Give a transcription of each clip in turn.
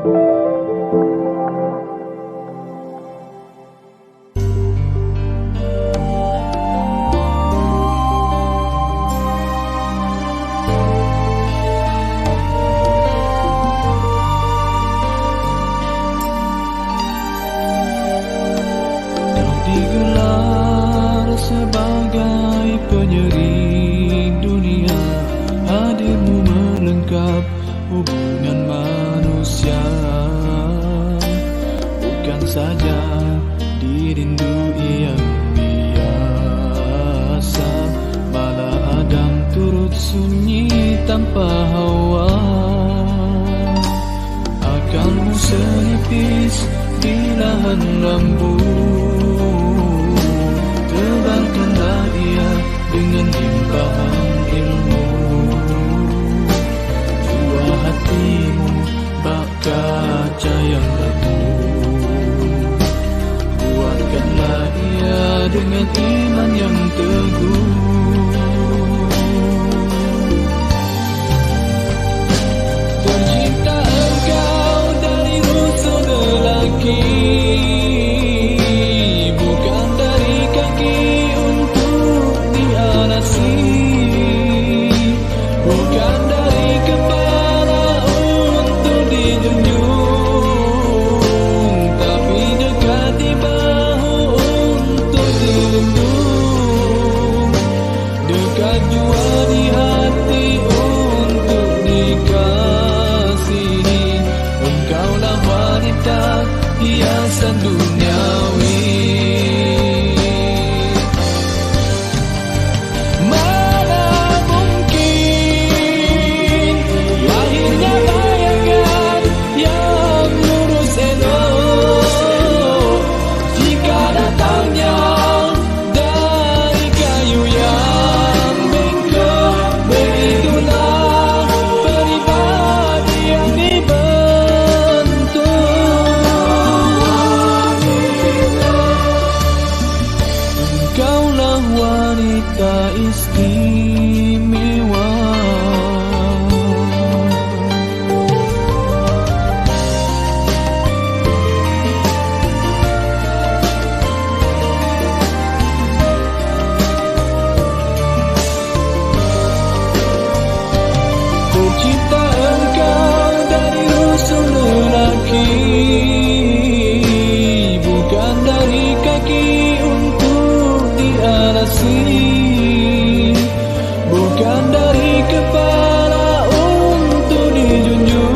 Digelar sebagai penyeri dunia, hadirmu melengkap hubungan manusia. Bukan saja dirindui yang biasa, malah Adam turut sunyi tanpa Hawa. Akalmu senipis di lahan rambut, tebarkanlah ia dengan limpahan ilmu. Jua hatimu bak kaca yang lembut, buatkanlah ia dengan iman yang teguh. Tercipta engkau dari unsur lelaki, bukan dari kaki untuk dialasi, bukan dari kepala untuk dijunjung, tapi dekat di bahu untuk dilindung, dekat jua di hati untuk dikasihi. Engkaulah wanita hiasan duniawi. Mana mungkin lahirnya bayangan yang lurus elok, jika datangnya dari kayu yang bengkok. Begitulah pribadi yang dibentuk. Engkaulah wanita istimewa. Tercipta engkau dari unsur lelaki, bukan dari kaki untuk dialasi, bukan dari kepala untuk dijunjung,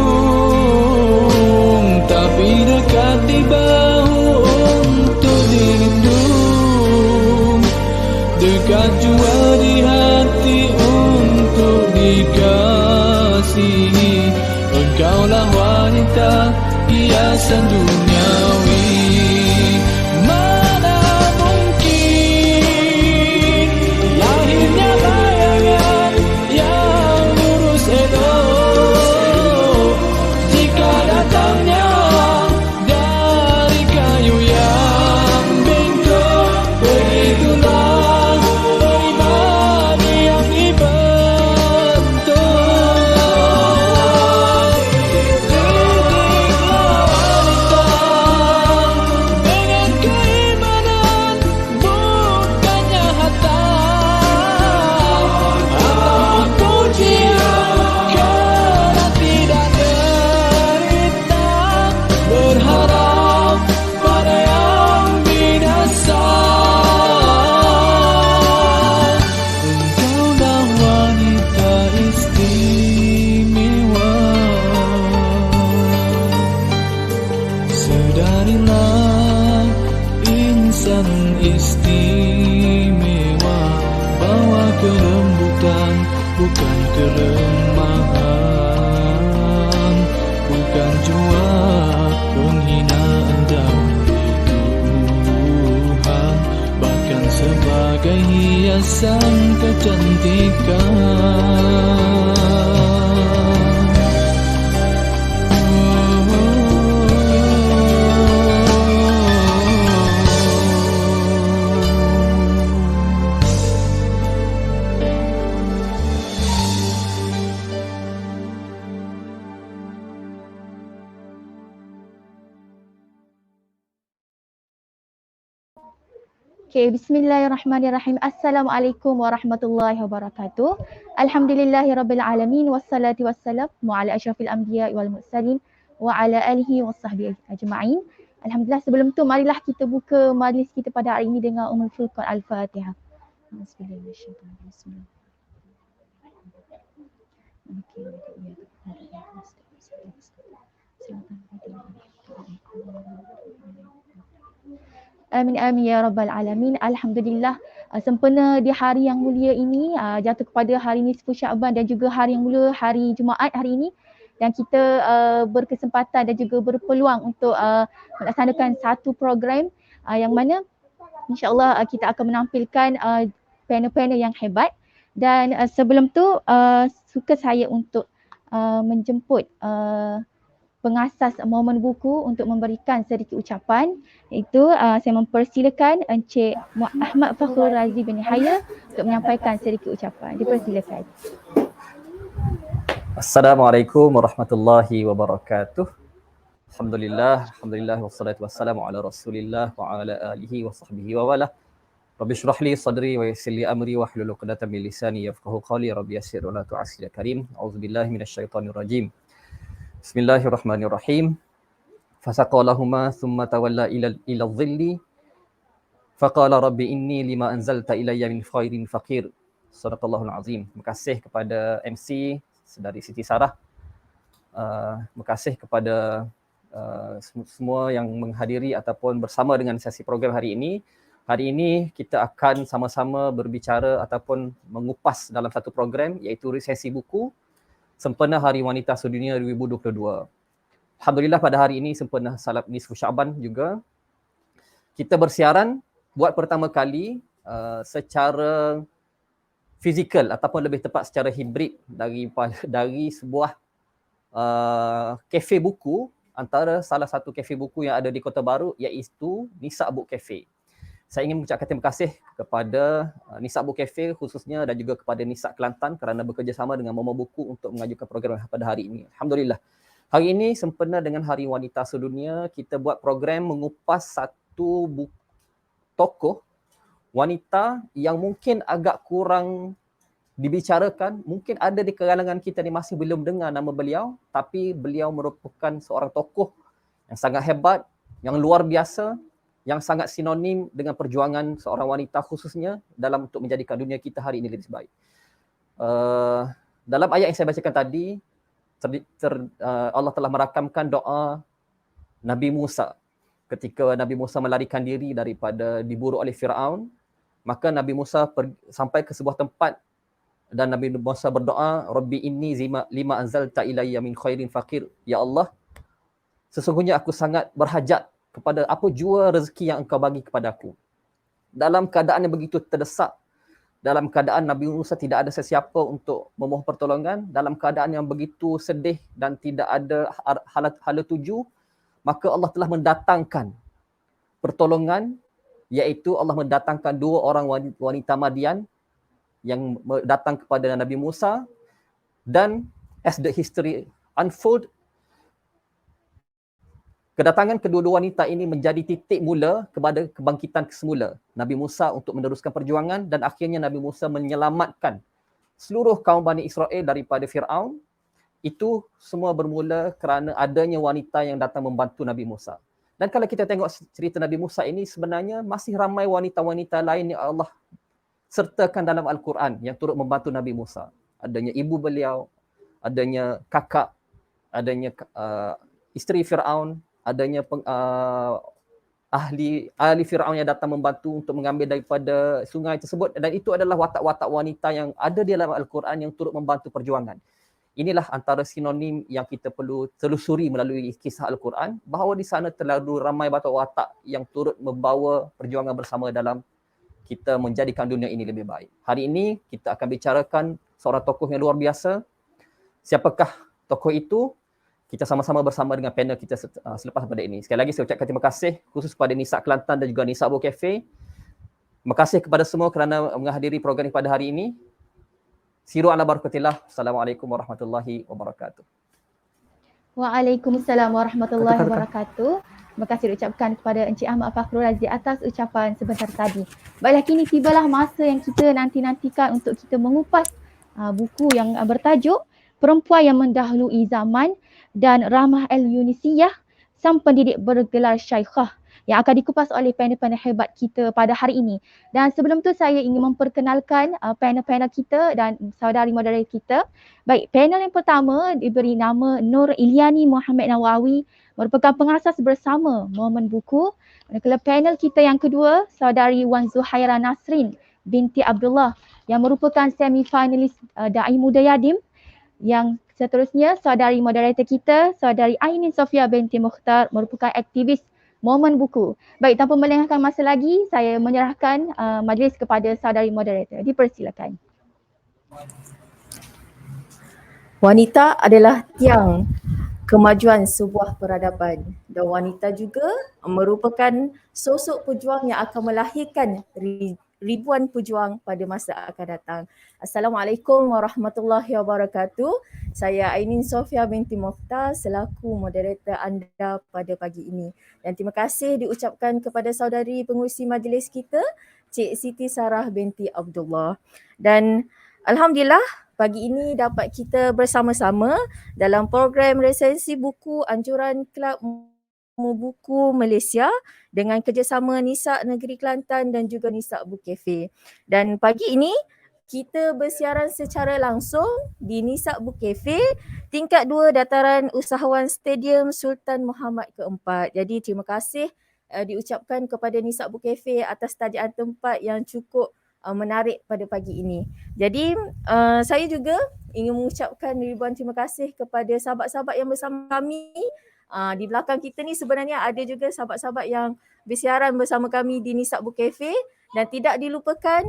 tapi dekat di bahu untuk dilindung, dekat jua di hati untuk dikasihi. Engkaulah wanita hiasan duniawi. Mana mungkin lahirnya bayangan yang lurus elok, jika datangnya dari kayu yang bengkok. Begitulah pribadi yang dibentuk. Didiklah wanita dengan keimanan, bukannya harta atau pujian, karena tidak derita berharap pada yang binasa. Engkaulah wanita istimewa. Sedarilah insan istimewa, bawa kelembutan bukan kelemahan, bukan jua penghinaan dari Tuhan, bahkan sebagai hiasan kecantikan. Okay, bismillahirrahmanirrahim. Assalamualaikum warahmatullahi wabarakatuh. Alhamdulillahirabbil alamin wassalatu wassalamu ala asyrafil anbiya wal mursalin wa ala alihi wasahbihi ajma'in. Alhamdulillah, sebelum tu marilah kita buka majlis kita pada hari ini dengan Ummul Furqan Al-Fatihah. Bismillahirrahmanirrahim. Amin amin ya rabbal alamin. Alhamdulillah, sempena di hari yang mulia ini, jatuh kepada hari nisfu Syaban dan juga hari yang mulia hari Jumaat hari ini, dan kita berkesempatan dan juga berpeluang untuk melaksanakan satu program yang mana insya-Allah kita akan menampilkan panel-panel yang hebat. Dan sebelum tu suka saya untuk menjemput pengasas Momen Buku untuk memberikan sedikit ucapan, iaitu saya mempersilakan Encik Ahmad Fakhrul Razi bin Yahya untuk menyampaikan sedikit ucapan. Dipersilakan. Assalamualaikum warahmatullahi wabarakatuh. Alhamdulillah wassalatu wassalamu ala Rasulillah wa ala alihi wa sahbihi wa wala. Rabbi shrah li sadri wa yassir li amri wa hlul 'uqdatam min lisani yafqahu qawli. Rabbi yassir wa la tu'assir ya karim. A'udzubillahi minasyaitonir rajim. Bismillahirrahmanirrahim. Fasaqalahuma thumma tawalla ila dhilli faqala rabbi inni lima anzalta ilayya min khairin faqir. Sadaqallahul azim. Terima kasih kepada MC dari Siti Sarah. Terima kasih kepada semua yang menghadiri ataupun bersama dengan sesi program hari ini. Hari ini kita akan sama-sama berbicara ataupun mengupas dalam satu program, iaitu resesi buku sempena Hari Wanita Sedunia 2022. Alhamdulillah, pada hari ini sempena salat nisfu Syaban juga, kita bersiaran buat pertama kali secara fizikal ataupun lebih tepat secara hibrid dari sebuah kafe buku, antara salah satu kafe buku yang ada di Kota Baru, iaitu Nisa Book Cafe. Saya ingin mengucapkan terima kasih kepada Nisa Book Cafe khususnya dan juga kepada Nisa Kelantan kerana bekerjasama dengan Momen Buku untuk mengajukan program pada hari ini. Alhamdulillah. Hari ini sempena dengan Hari Wanita Sedunia, kita buat program mengupas satu tokoh wanita yang mungkin agak kurang dibicarakan. Mungkin ada di kalangan kita ni masih belum dengar nama beliau, tapi beliau merupakan seorang tokoh yang sangat hebat, yang luar biasa, yang sangat sinonim dengan perjuangan seorang wanita khususnya dalam untuk menjadikan dunia kita hari ini lebih baik. Dalam ayat yang saya bacakan tadi, Allah telah merakamkan doa Nabi Musa ketika Nabi Musa melarikan diri daripada diburu oleh Firaun. Maka Nabi Musa sampai ke sebuah tempat dan Nabi Musa berdoa, Rabbi inni lima anzalta ilayya min khairin faqir. Ya Allah, sesungguhnya aku sangat berhajat kepada apa jua rezeki yang engkau bagi kepada aku. Dalam keadaan yang begitu terdesak, dalam keadaan Nabi Musa tidak ada sesiapa untuk memohon pertolongan, dalam keadaan yang begitu sedih dan tidak ada hala tuju, maka Allah telah mendatangkan pertolongan, iaitu Allah mendatangkan dua orang wanita Madian yang datang kepada Nabi Musa, dan as the history unfold, kedatangan kedua-dua wanita ini menjadi titik mula kepada kebangkitan kesemula Nabi Musa untuk meneruskan perjuangan, dan akhirnya Nabi Musa menyelamatkan seluruh kaum Bani Israel daripada Firaun. Itu semua bermula kerana adanya wanita yang datang membantu Nabi Musa. Dan kalau kita tengok cerita Nabi Musa ini, sebenarnya masih ramai wanita-wanita lain yang Allah sertakan dalam Al-Quran yang turut membantu Nabi Musa. Adanya ibu beliau, adanya kakak, adanya isteri Firaun, adanya ahli Firaun yang datang membantu untuk mengambil daripada sungai tersebut, dan itu adalah watak-watak wanita yang ada di dalam Al-Quran yang turut membantu perjuangan. Inilah antara sinonim yang kita perlu telusuri melalui kisah Al-Quran, bahawa di sana terlalu ramai watak-watak yang turut membawa perjuangan bersama dalam kita menjadikan dunia ini lebih baik. Hari ini kita akan bicarakan seorang tokoh yang luar biasa. Siapakah tokoh itu? Kita sama-sama bersama dengan panel kita selepas pada ini. Sekali lagi saya ucapkan terima kasih khusus kepada Nisa Kelantan dan juga Nisa Book Cafe. Terima kasih kepada semua kerana menghadiri program ini pada hari ini. Siru ala barakatillah. Assalamualaikum warahmatullahi wabarakatuh. Waalaikumsalam warahmatullahi wabarakatuh. Terima kasih diucapkan kepada Encik Ahmad Fakhrul Razi atas ucapan sebentar tadi. Baiklah, kini tibalah masa yang kita nanti-nantikan untuk kita mengupas buku yang bertajuk Perempuan yang Mendahului Zaman dan Rahmah El-Yunisiyah, Sang Pendidik Bergelar Syaikhah, yang akan dikupas oleh panel-panel hebat kita pada hari ini. Dan sebelum tu saya ingin memperkenalkan panel-panel kita dan saudari moderator kita. Baik, panel yang pertama diberi nama Nur Iliani Muhammad Nawawi, merupakan pengasas bersama Momen Buku. Manakala panel kita yang kedua, saudari Wan Zuhaira Nasrin binti Abdullah, yang merupakan semi-finalis Da'i Muda Yadim. Yang seterusnya, saudari moderator kita, saudari Ainin Sofia binti Mukhtar, merupakan aktivis Momen Buku. Baik, tanpa melengahkan masa lagi, saya menyerahkan majlis kepada saudari moderator. Dipersilakan. Wanita adalah tiang kemajuan sebuah peradaban dan wanita juga merupakan sosok pejuang yang akan melahirkan ribuan pejuang pada masa akan datang. Assalamualaikum warahmatullahi wabarakatuh. Saya Ainin Sofia binti Mukhtar selaku moderator anda pada pagi ini. Dan terima kasih diucapkan kepada saudari pengurusi majlis kita, Cik Siti Sarah binti Abdullah. Dan alhamdulillah pagi ini dapat kita bersama-sama dalam program resensi buku anjuran Kelab Buku Malaysia dengan kerjasama Nisa Negeri Kelantan dan juga Nisa Book Cafe. Dan pagi ini kita bersiaran secara langsung di Nisa Book Cafe tingkat 2 Dataran Usahawan Stadium Sultan Muhammad keempat. Jadi terima kasih diucapkan kepada Nisa Book Cafe atas tajaan tempat yang cukup menarik pada pagi ini. Jadi saya juga ingin mengucapkan ribuan terima kasih kepada sahabat-sahabat yang bersama kami. Di belakang kita ni sebenarnya ada juga sahabat-sahabat yang bersiaran bersama kami di Nisa Book Cafe, dan tidak dilupakan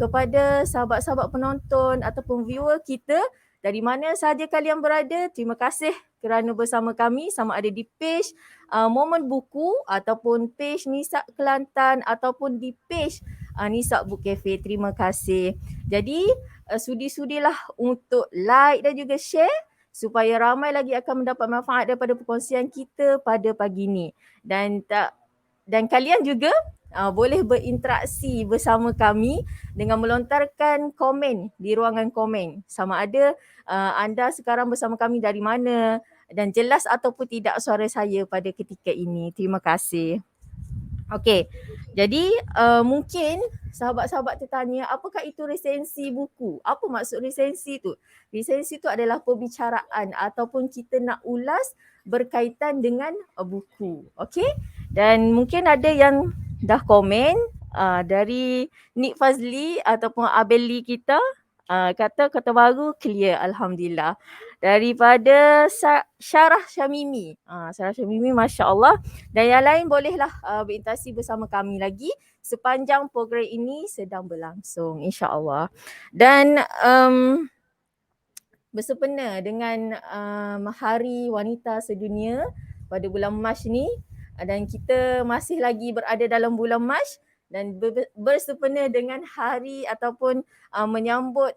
kepada sahabat-sahabat penonton ataupun viewer kita dari mana sahaja kalian berada. Terima kasih kerana bersama kami, sama ada di page Momen Buku ataupun page Nisa Kelantan ataupun di page Nisa Book Cafe. Terima kasih. Jadi sudi-sudilah untuk like dan juga share supaya ramai lagi akan mendapat manfaat daripada perkongsian kita pada pagi ini. Dan kalian juga boleh berinteraksi bersama kami dengan melontarkan komen di ruangan komen. Sama ada anda sekarang bersama kami dari mana dan jelas ataupun tidak suara saya pada ketika ini. Terima kasih. Okey, jadi mungkin sahabat-sahabat tertanya, apakah itu resensi buku? Apa maksud resensi tu? Resensi tu adalah perbicaraan ataupun kita nak ulas berkaitan dengan buku. Okey, dan mungkin ada yang dah komen dari Nik Fazli ataupun Abeli kita, kata baru clear, alhamdulillah. Daripada Syarah Syamimi. Syarah Syamimi, Masya Allah. Dan yang lain bolehlah berinteraksi bersama kami lagi sepanjang program ini sedang berlangsung, insya-Allah. Dan bersempena dengan Hari Wanita Sedunia pada bulan Mac ni, dan kita masih lagi berada dalam bulan Mac, dan bersempena dengan hari ataupun menyambut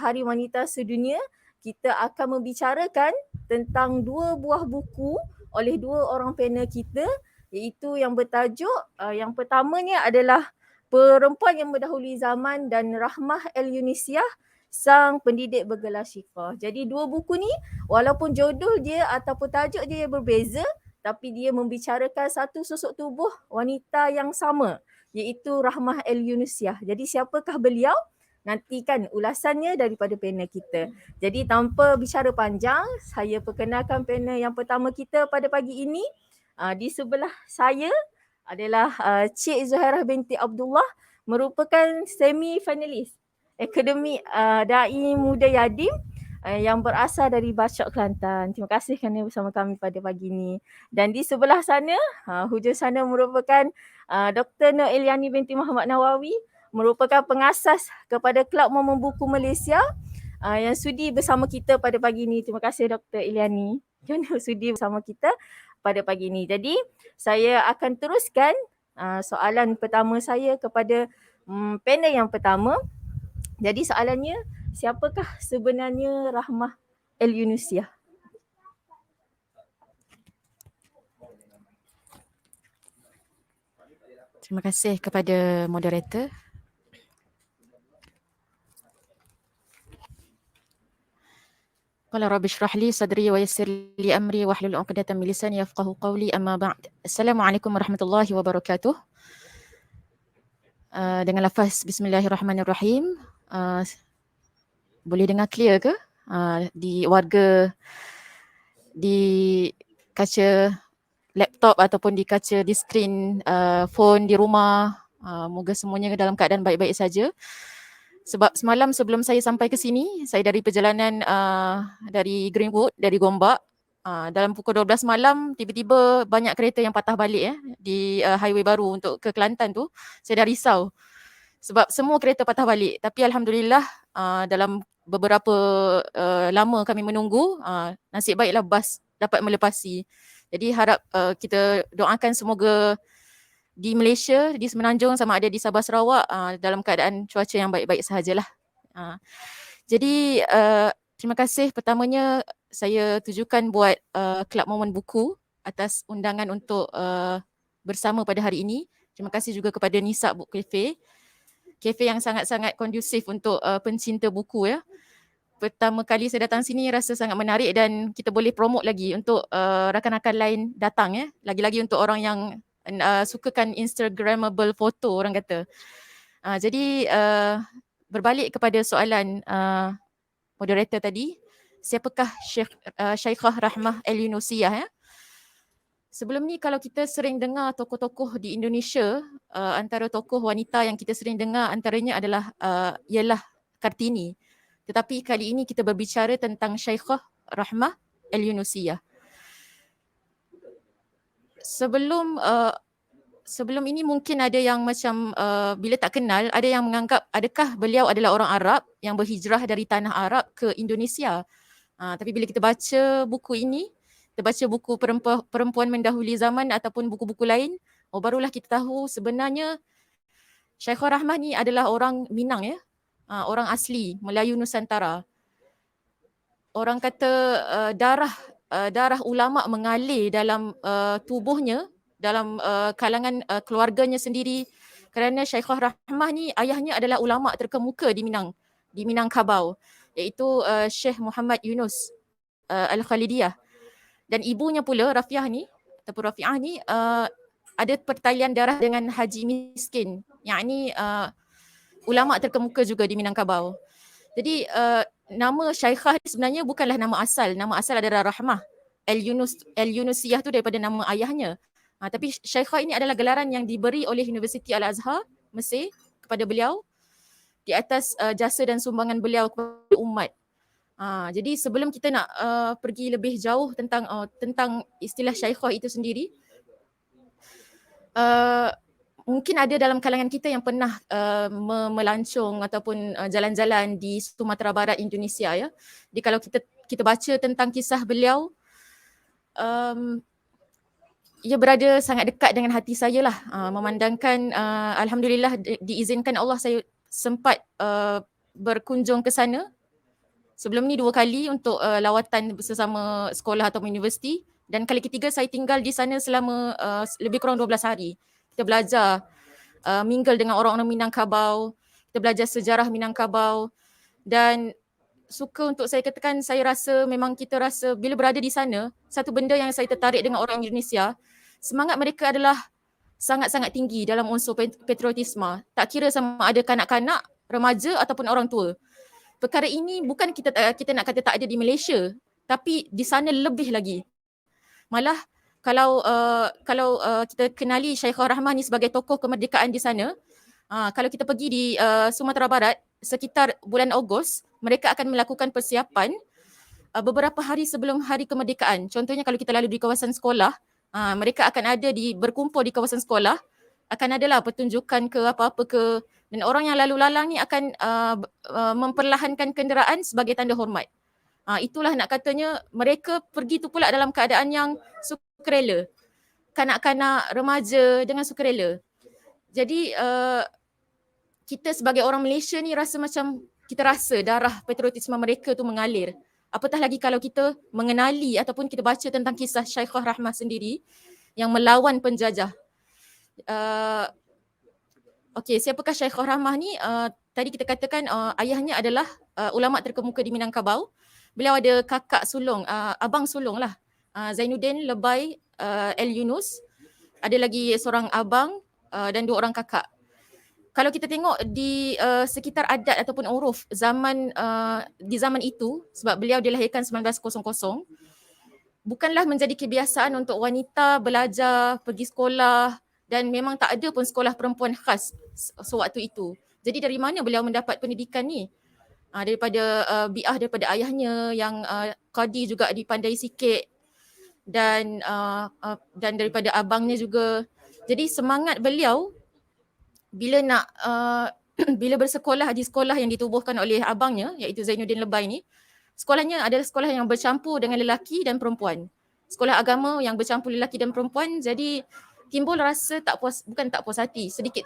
Hari Wanita Sedunia, kita akan membicarakan tentang 2 buah buku oleh 2 orang panel kita, iaitu yang bertajuk yang pertamanya adalah Perempuan yang Mendahului Zaman dan Rahmah El-Yunisiyah, Sang Pendidik Bergelar Syaikhah. Jadi 2 buku ni walaupun judul dia ataupun tajuk dia berbeza, tapi dia membicarakan satu sosok tubuh wanita yang sama, iaitu Rahmah El-Yunisiyah. Jadi siapakah beliau? Nantikan ulasannya daripada panel kita. Jadi tanpa bicara panjang, saya perkenalkan panel yang pertama kita pada pagi ini. Di sebelah saya adalah Cik Zuhairah binti Abdullah, merupakan semi-finalis Akademik Da'i Muda Yadim yang berasal dari Bachok Kelantan. Terima kasih kerana bersama kami pada pagi ini. Dan di sebelah sana, hujung sana merupakan Dr. Nur Iliani binti Muhammad Nawawi, merupakan pengasas kepada Kelab Momen Buku Malaysia yang sudi bersama kita pada pagi ini. Terima kasih Dr. Iliani kerana sudi bersama kita pada pagi ini. Jadi saya akan teruskan soalan pertama saya kepada panel yang pertama. Jadi soalannya, siapakah sebenarnya Rahmah El-Yunisiyah? Terima kasih kepada moderator. Qala rabbi shrah li sadri wa yassir li amri wahlul 'uqdatam min lisani yafqahu qawli, amma ba'd. Assalamualaikum warahmatullahi wabarakatuh. Dengan lafaz bismillahirrahmanirrahim. Boleh dengar clear ke? Di warga di kaca laptop ataupun di kaca di skrin phone di rumah, moga semuanya dalam keadaan baik-baik saja. Sebab semalam sebelum saya sampai ke sini, saya dari perjalanan dari Greenwood, dari Gombak, dalam pukul 12 malam tiba-tiba banyak kereta yang patah balik di highway baru untuk ke Kelantan tu. Saya dah risau sebab semua kereta patah balik, tapi alhamdulillah dalam beberapa lama kami menunggu, nasib baiklah bas dapat melepasi. Jadi harap kita doakan semoga di Malaysia, di Semenanjung sama ada di Sabah Sarawak dalam keadaan cuaca yang baik-baik sahajalah. Jadi terima kasih pertamanya saya tujukan buat Kelab Momen Buku atas undangan untuk bersama pada hari ini. Terima kasih juga kepada Nisa Book Cafe. Kafe yang sangat-sangat kondusif untuk pencinta buku ya. Pertama kali saya datang sini rasa sangat menarik dan kita boleh promote lagi untuk rakan-rakan lain datang ya. Lagi-lagi untuk orang yang sukakan Instagrammable foto orang kata. Jadi berbalik kepada soalan moderator tadi, siapakah Syekhah Rahmah Al-Yunusiyah ya? Sebelum ni kalau kita sering dengar tokoh-tokoh di Indonesia, antara tokoh wanita yang kita sering dengar antaranya adalah ialah Kartini. Tetapi kali ini kita berbicara tentang Syekhah Rahmah Al-Yunusiyah. Sebelum ini mungkin ada yang macam bila tak kenal, ada yang menganggap adakah beliau adalah orang Arab yang berhijrah dari tanah Arab ke Indonesia. Tapi bila kita baca buku ini, kita baca buku Perempuan Mendahului Zaman ataupun buku-buku lain, barulah kita tahu sebenarnya Syekhah Rahmah ni adalah orang Minang ya. Orang asli Melayu Nusantara. Orang kata darah ulama mengalir dalam tubuhnya, dalam kalangan keluarganya sendiri, kerana Syekhah Rahmah ni ayahnya adalah ulama terkemuka di Minangkabau, iaitu Syekh Muhammad Yunus Al-Khalidiyah. Dan ibunya pula Rafiah ni ada pertalian darah dengan Haji Miskin, yakni ulama terkemuka juga di Minangkabau. Jadi nama Syekhah ni sebenarnya bukanlah nama asal. Nama asal adalah Rahmah. Al-Yunusiyah tu daripada nama ayahnya. Tapi Syekhah ini adalah gelaran yang diberi oleh Universiti Al-Azhar Mesir kepada beliau di atas jasa dan sumbangan beliau kepada umat. Jadi sebelum kita nak pergi lebih jauh tentang istilah Syekhah itu sendiri, mungkin ada dalam kalangan kita yang pernah melancong ataupun jalan-jalan di Sumatera Barat Indonesia ya. Jadi kalau kita baca tentang kisah beliau, ia berada sangat dekat dengan hati saya lah. Memandangkan alhamdulillah diizinkan Allah saya sempat berkunjung ke sana. Sebelum ni 2 kali untuk lawatan bersama sekolah atau universiti, dan kali ketiga saya tinggal di sana selama lebih kurang 12 hari. Kita belajar mingle dengan orang-orang Minangkabau, kita belajar sejarah Minangkabau, dan suka untuk saya katakan, saya rasa memang kita rasa bila berada di sana, satu benda yang saya tertarik dengan orang Indonesia, semangat mereka adalah sangat-sangat tinggi dalam unsur patriotisme. Tak kira sama ada kanak-kanak, remaja ataupun orang tua. Perkara ini bukan kita nak kata tak ada di Malaysia, tapi di sana lebih lagi. Malah kalau kita kenali Syekhah Rahmah ni sebagai tokoh kemerdekaan di sana, kalau kita pergi di Sumatera Barat sekitar bulan Ogos, mereka akan melakukan persiapan beberapa hari sebelum hari kemerdekaan. Contohnya kalau kita lalu di kawasan sekolah, mereka akan ada berkumpul di kawasan sekolah, akan adalah pertunjukan ke apa-apa ke, dan orang yang lalu lalang ni akan memperlahankan kenderaan sebagai tanda hormat. Itulah nak katanya mereka pergi tu pula dalam keadaan yang sukarela. Kanak-kanak, remaja dengan sukarela. Jadi kita sebagai orang Malaysia ni rasa macam kita rasa darah patriotisme mereka tu mengalir. Apatah lagi kalau kita mengenali ataupun kita baca tentang kisah Syekhah Rahmah sendiri yang melawan penjajah. Okey, siapakah Syekhah Rahmah ni? Tadi kita katakan ayahnya adalah ulama terkemuka di Minangkabau. Beliau ada kakak sulung, abang sulung lah. Zainuddin Lebai El Yunus. Ada lagi seorang abang dan 2 orang kakak. Kalau kita tengok di sekitar adat ataupun uruf di zaman itu, sebab beliau dilahirkan 1900, bukanlah menjadi kebiasaan untuk wanita belajar, pergi sekolah, dan memang tak ada pun sekolah perempuan khas sewaktu itu. Jadi dari mana beliau mendapat pendidikan ni? Daripada bi'ah daripada ayahnya yang qadi juga dipandai sikit, dan daripada abangnya juga. Jadi semangat beliau bila nak bila bersekolah di sekolah yang ditubuhkan oleh abangnya, iaitu Zainuddin Lebai ni, sekolahnya adalah sekolah yang bercampur dengan lelaki dan perempuan. Sekolah agama yang bercampur lelaki dan perempuan, jadi timbul rasa bukan tak puas hati, sedikit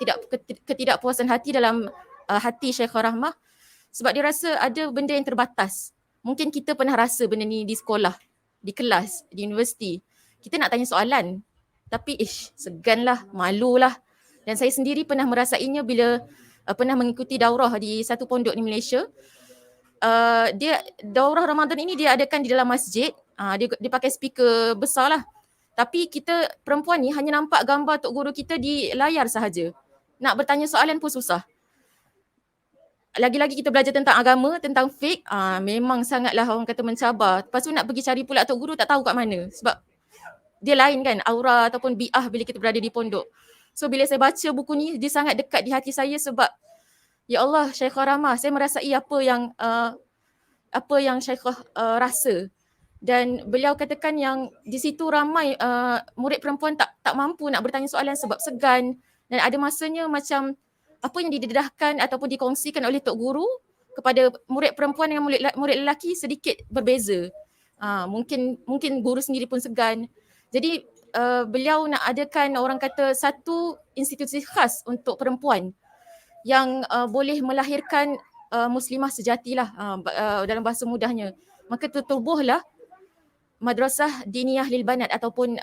ketidakpuasan hati dalam hati Syekhah Rahmah, sebab dia rasa ada benda yang terbatas. Mungkin kita pernah rasa benda ni di sekolah, di kelas, di universiti. Kita nak tanya soalan, tapi seganlah, malulah. Dan saya sendiri pernah merasainya bila pernah mengikuti daurah di satu pondok di Malaysia. Daurah Ramadan ini dia adakan di dalam masjid. Dia pakai speaker besar lah. Tapi kita perempuan ni hanya nampak gambar tok guru kita di layar sahaja. Nak bertanya soalan pun susah. Lagi-lagi kita belajar tentang agama, tentang fiqh, memang sangatlah orang kata mencabar. Lepas tu nak pergi cari pula tok guru tak tahu kat mana. Sebab dia lain kan aura ataupun bi'ah bila kita berada di pondok. So bila saya baca buku ni, dia sangat dekat di hati saya sebab ya Allah, Syekhah Rahmah, saya merasai apa yang Syekhah rasa. Dan beliau katakan yang di situ ramai murid perempuan tak mampu nak bertanya soalan sebab segan, dan ada masanya macam apa yang didedahkan ataupun dikongsikan oleh tok guru kepada murid perempuan dengan murid lelaki sedikit berbeza. Mungkin guru sendiri pun segan. Jadi beliau nak adakan orang kata satu institusi khas untuk perempuan yang boleh melahirkan muslimah sejatilah dalam bahasa mudahnya. Maka tertubuhlah Madrasah Diniyah Lil Banat ataupun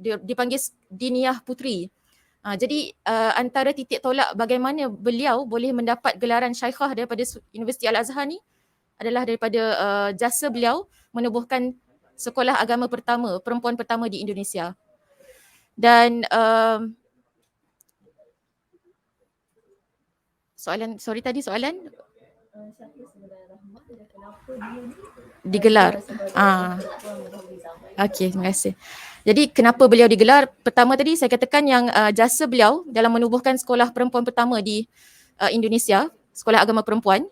dipanggil Diniyah Putri. Jadi antara titik tolak bagaimana beliau boleh mendapat gelaran Syekhah daripada Universiti Al-Azhar ni adalah daripada jasa beliau menubuhkan sekolah agama perempuan pertama di Indonesia. Dan soalan digelar. Okey, terima kasih. Jadi kenapa beliau digelar? Pertama tadi saya katakan yang jasa beliau dalam menubuhkan sekolah perempuan pertama di Indonesia, sekolah agama perempuan,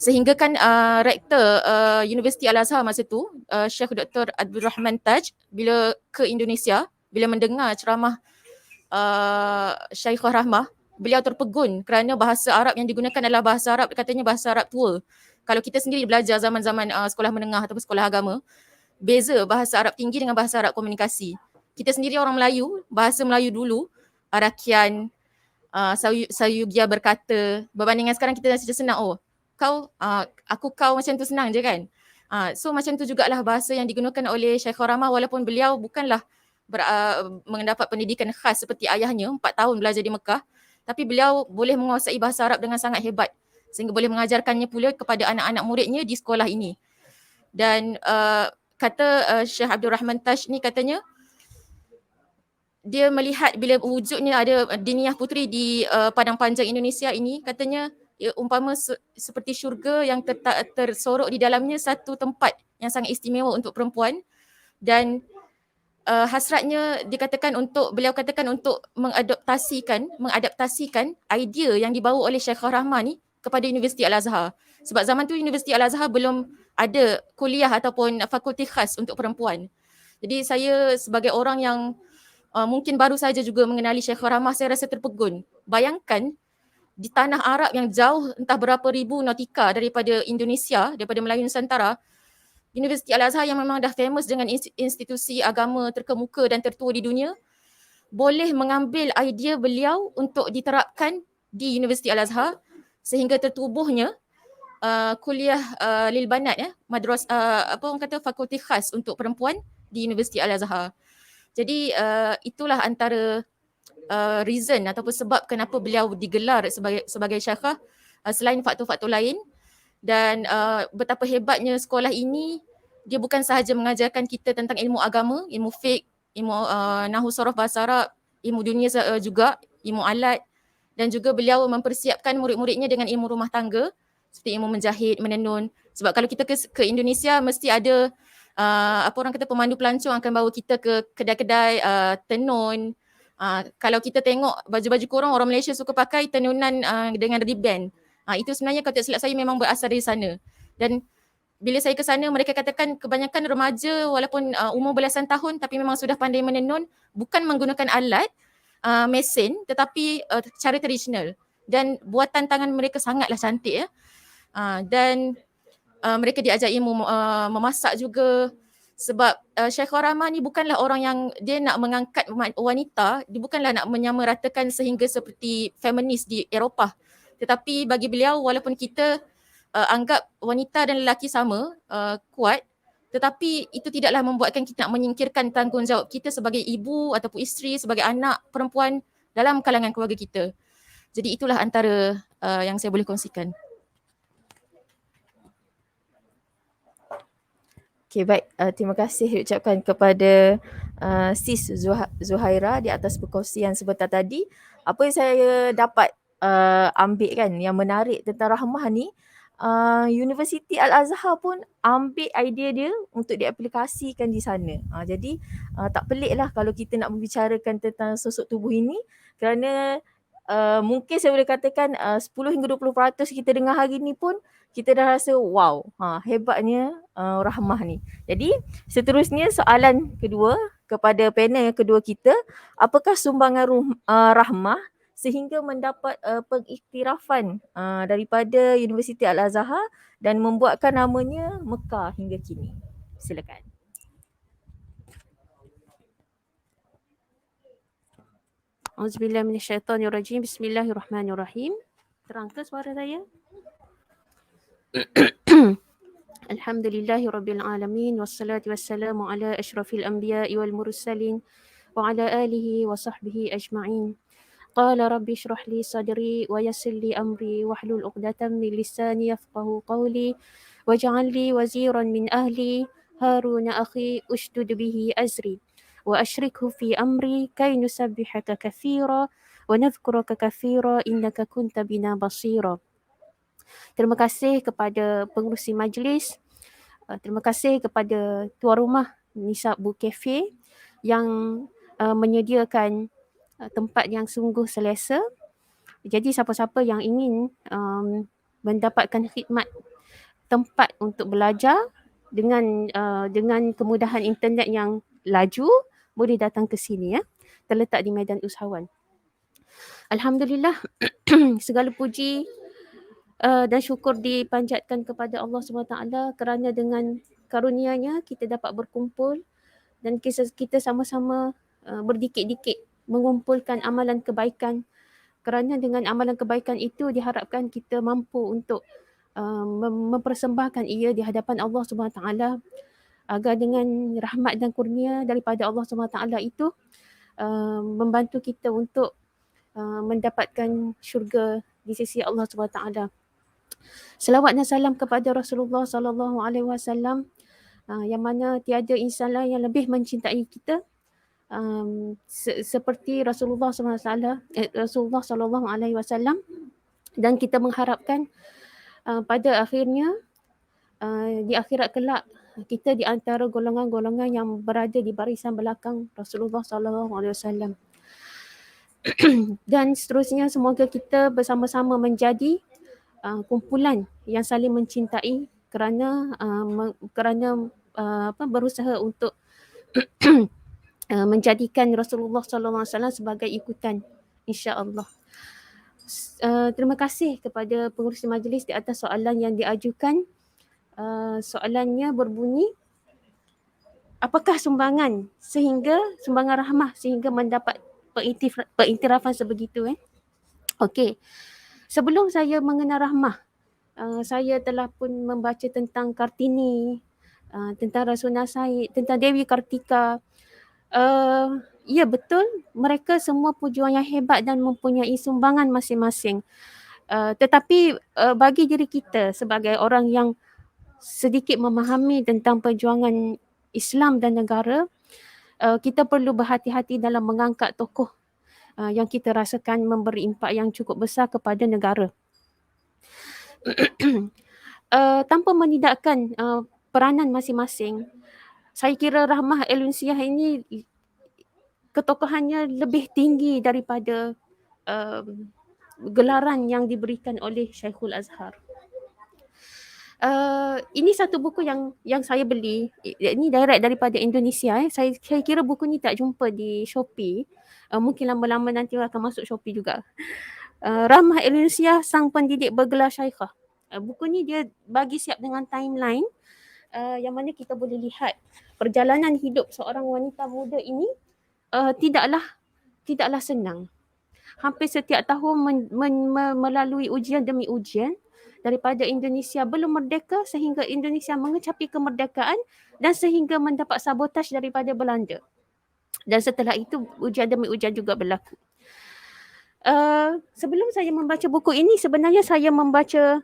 sehingga kan rektor Universiti Al-Azhar masa tu, Syekh Dr. Abdul Rahman Taj, bila ke Indonesia, bila mendengar ceramah Syekhah Rahmah, beliau terpegun kerana bahasa Arab yang digunakan adalah bahasa Arab, katanya bahasa Arab tua. Kalau kita sendiri belajar zaman-zaman sekolah menengah ataupun sekolah agama, beza bahasa Arab tinggi dengan bahasa Arab komunikasi. Kita sendiri orang Melayu, bahasa Melayu dulu, Arakian, Sayugia berkata, berbanding dengan sekarang kita dah senang, kau, kau macam tu senang je kan. So macam tu jugalah bahasa yang digunakan oleh Syekhah Rahmah, walaupun beliau bukanlah mendapat pendidikan khas seperti ayahnya, 4 tahun belajar di Mekah, tapi beliau boleh menguasai bahasa Arab dengan sangat hebat sehingga boleh mengajarkannya pula kepada anak-anak muridnya di sekolah ini. Dan kata Syekh Abdul Rahman Taj ni, katanya dia melihat bila wujudnya ada Diniyah Putri di Padang Panjang Indonesia ini, katanya umpama seperti syurga yang tersorok di dalamnya satu tempat yang sangat istimewa untuk perempuan. Dan hasratnya beliau katakan untuk mengadaptasikan idea yang dibawa oleh Syekhah Rahmah ni kepada Universiti Al-Azhar. Sebab zaman tu Universiti Al-Azhar belum ada kuliah ataupun fakulti khas untuk perempuan. Jadi saya sebagai orang yang mungkin baru saja juga mengenali Syekhah Rahmah, saya rasa terpegun. Bayangkan di tanah Arab yang jauh entah berapa ribu nautika daripada Indonesia, daripada Melayu Nusantara, Universiti Al-Azhar yang memang dah famous dengan institusi agama terkemuka dan tertua di dunia, boleh mengambil idea beliau untuk diterapkan di Universiti Al-Azhar sehingga tertubuhnya kuliah Lil Banat, fakulti khas untuk perempuan di Universiti Al-Azhar. Jadi itulah antara reason ataupun sebab kenapa beliau digelar sebagai syekhah selain faktor-faktor lain. Dan betapa hebatnya sekolah ini, dia bukan sahaja mengajarkan kita tentang ilmu agama, ilmu fiqh, ilmu nahwu saraf bahasa Arab, ilmu dunia juga, ilmu alat, dan juga beliau mempersiapkan murid-muridnya dengan ilmu rumah tangga seperti ilmu menjahit, menenun. Sebab kalau kita ke Indonesia mesti ada apa orang kata pemandu pelancong akan bawa kita ke kedai-kedai tenun. Kalau kita tengok baju-baju korang, orang Malaysia suka pakai tenunan dengan ribbon. Itu sebenarnya kalau tak silap saya memang berasal dari sana. Dan bila saya ke sana, mereka katakan kebanyakan remaja walaupun umur belasan tahun tapi memang sudah pandai menenun, bukan menggunakan alat mesin tetapi cara tradisional. Dan buatan tangan mereka sangatlah cantik ya. Dan mereka diajar ilmu memasak juga. Sebab Syekhah Rahmah ni bukanlah orang yang dia nak mengangkat wanita, dia bukanlah nak menyamaratakan sehingga seperti feminis di Eropah. Tetapi bagi beliau, walaupun kita anggap wanita dan lelaki sama kuat, tetapi itu tidaklah membuatkan kita nak menyingkirkan tanggungjawab kita sebagai ibu ataupun isteri, sebagai anak perempuan dalam kalangan keluarga kita. Jadi itulah antara yang saya boleh kongsikan. Okay, baik. Terima kasih ucapkan kepada Sis Zuhaira di atas perkongsian sebentar tadi. Apa yang saya dapat ambil kan yang menarik tentang Rahmah ni, Universiti Al-Azhar pun ambil idea dia untuk diaplikasikan di sana. Jadi tak pelik lah kalau kita nak membicarakan tentang sosok tubuh ini, kerana mungkin saya boleh katakan 10 hingga 20% kita dengar hari ni pun kita dah rasa wow, hebatnya Rahmah ni. Jadi seterusnya soalan kedua kepada panel yang kedua kita, apakah sumbangan Rahmah sehingga mendapat pengiktirafan daripada Universiti Al-Azhar dan membuatkan namanya Mekah hingga kini? Silakan. Auzubillahi minasyaitonirrajim. Bismillahirrahmanirrahim. Terang ke suara saya? Alhamdulillahirabbil alamin wassalatu wassalamu ala asyrafil anbiya'i wal mursalin wa ala alihi wa sahbihi ajma'in. Qala rabbi shrah li sadri wa yassir li amri wahlul 'uqdatam min lisani yafqahu qawli waj'al li waziran min ahli Haruna akhi ushdud bihi azri wa ashrikhu fi amri kay nusabbihaka katsira wa nadhkuraka katsira innaka kunta bina basira. Terima kasih kepada pengerusi majlis. Terima kasih kepada tuan rumah Nisa Bu Cafe yang menyediakan tempat yang sungguh selesa. Jadi siapa-siapa yang ingin mendapatkan khidmat tempat untuk belajar dengan kemudahan internet yang laju, boleh datang ke sini ya. Terletak di Medan Usahawan. Alhamdulillah, segala puji dan syukur dipanjatkan kepada Allah SWT kerana dengan karunia-Nya kita dapat berkumpul dan kita sama-sama berdikit-dikit mengumpulkan amalan kebaikan, kerana dengan amalan kebaikan itu diharapkan kita mampu untuk mempersembahkan ia di hadapan Allah SWT agar dengan rahmat dan kurnia daripada Allah SWT itu membantu kita untuk mendapatkan syurga di sisi Allah SWT. Selawat dan salam kepada Rasulullah sallallahu alaihi wasallam yang mana tiada insan lain yang lebih mencintai kita seperti Rasulullah sallallahu alaihi wasallam, dan kita mengharapkan pada akhirnya di akhirat kelak kita di antara golongan-golongan yang berada di barisan belakang Rasulullah sallallahu alaihi wasallam. Dan seterusnya semoga kita bersama-sama menjadi kumpulan yang saling mencintai kerana berusaha untuk menjadikan Rasulullah sallallahu alaihi wasallam sebagai ikutan, insya-Allah. Terima kasih kepada pengurusi majlis di atas soalan yang diajukan. Soalannya berbunyi, apakah sumbangan Rahmah sehingga mendapat pengiktirafan sebegitu? Okey. Sebelum saya mengenal Rahmah, saya telah pun membaca tentang Kartini, tentang Rasuna Said, tentang Dewi Kartika. ya betul, mereka semua pejuang yang hebat dan mempunyai sumbangan masing-masing. Tetapi bagi diri kita sebagai orang yang sedikit memahami tentang perjuangan Islam dan negara, kita perlu berhati-hati dalam mengangkat tokoh yang kita rasakan memberi impak yang cukup besar kepada negara. Tanpa menidakkan peranan masing-masing, saya kira Rahmah El-Unsiah ini ketokohannya lebih tinggi daripada gelaran yang diberikan oleh Syekhul Azhar. Ini satu buku yang saya beli. Ini direct daripada Indonesia. Saya kira buku ni tak jumpa di Shopee. Mungkin lama-lama nanti akan masuk Shopee juga. Rahmah El-Unsiah, Sang Pendidik Bergelar Syekhah. Buku ni dia bagi siap dengan timeline yang mana kita boleh lihat perjalanan hidup seorang wanita muda ini tidaklah senang. Hampir setiap tahun melalui ujian demi ujian daripada Indonesia belum merdeka sehingga Indonesia mengecapi kemerdekaan dan sehingga mendapat sabotaj daripada Belanda. Dan setelah itu ujian demi ujian juga berlaku. Sebelum saya membaca buku ini, sebenarnya saya membaca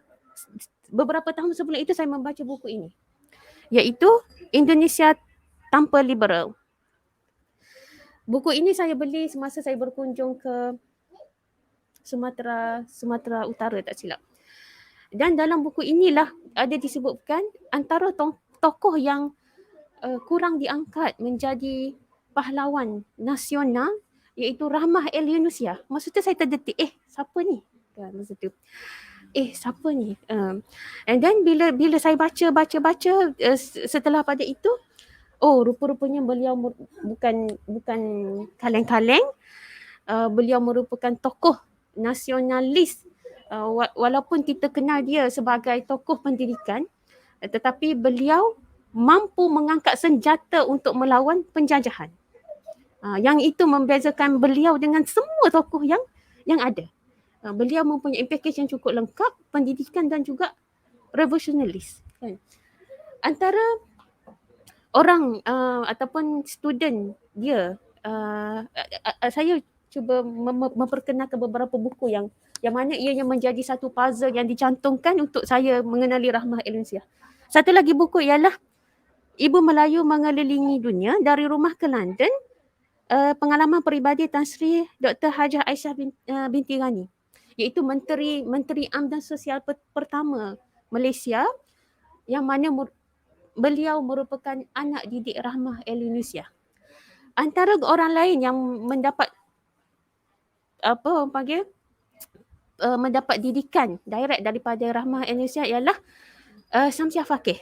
beberapa tahun sebelum itu saya membaca buku ini, iaitu Indonesia Tanpa Liberal. Buku ini saya beli semasa saya berkunjung ke Sumatera Utara tak silap. Dan dalam buku inilah ada disebutkan antara tokoh yang kurang diangkat menjadi pahlawan nasional iaitu Rahmah El-Unsiah. Maksudnya saya terdetik, siapa ni? Masa tu. Siapa ni? And then bila saya baca setelah pada itu, rupa-rupanya beliau bukan kaleng-kaleng. Beliau merupakan tokoh nasionalis. Walaupun kita kenal dia sebagai tokoh pendidikan, tetapi beliau mampu mengangkat senjata untuk melawan penjajahan. Yang itu membezakan beliau dengan semua tokoh yang ada. Beliau mempunyai package yang cukup lengkap, pendidikan dan juga revolusionalis. Antara orang ataupun student dia, saya cuba memperkenalkan beberapa buku yang mana ianya menjadi satu puzzle yang dicantumkan untuk saya mengenali Rahmah El-Unsiah. Satu lagi buku ialah Ibu Melayu Mengelilingi Dunia dari Rumah ke London, pengalaman peribadi Tan Sri Dr. Hajah Aisyah binti Ghani, iaitu Menteri Am dan Sosial pertama Malaysia, yang mana beliau merupakan anak didik Rahmah El-Unsiah. Antara orang lain yang mendapat mendapat didikan direct daripada Rahmah El-Unsiah ialah Syamsiah Fakih.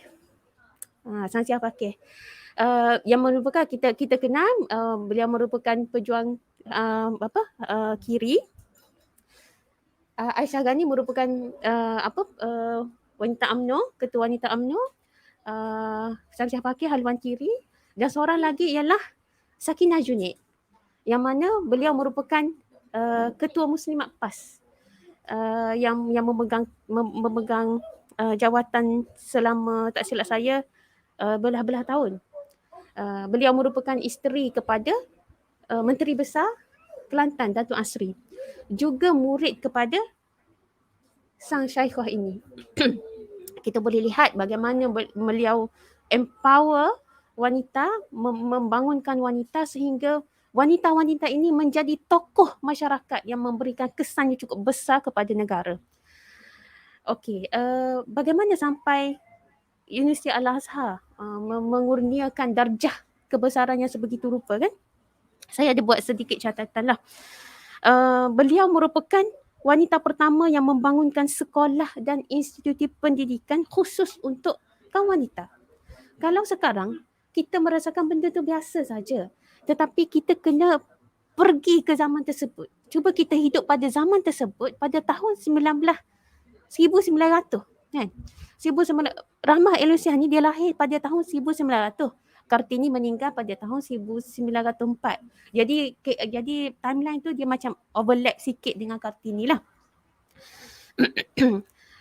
Syamsiah Fakih yang merupakan kita kenal, beliau merupakan pejuang kiri. Aisyah Ghani merupakan wanita UMNO, ketua wanita UMNO. Syamsiah Fakih haluan kiri, dan seorang lagi ialah Sakinah Junid, yang mana beliau merupakan ketua Muslimat PAS yang memegang jawatan selama tak silap saya belah-belah tahun. Beliau merupakan isteri kepada Menteri Besar Kelantan Datuk Asri, juga murid kepada sang syekhah ini. Kita boleh lihat bagaimana beliau empower wanita, membangunkan wanita sehingga wanita-wanita ini menjadi tokoh masyarakat yang memberikan kesan yang cukup besar kepada negara. Bagaimana sampai Universiti Al-Azhar mengurniakan darjah kebesarannya sebegitu rupa, kan? Saya ada buat sedikit catatan lah. Beliau merupakan wanita pertama yang membangunkan sekolah dan institusi pendidikan khusus untuk kaum wanita. Kalau sekarang kita merasakan benda tu biasa saja, tetapi kita kena pergi ke zaman tersebut. Cuba kita hidup pada zaman tersebut pada tahun 1900 kan. Rahmah El-Unsiah ni dia lahir pada tahun 1900. Kartini meninggal pada tahun 1904. Jadi timeline tu dia macam overlap sikit dengan Kartini lah.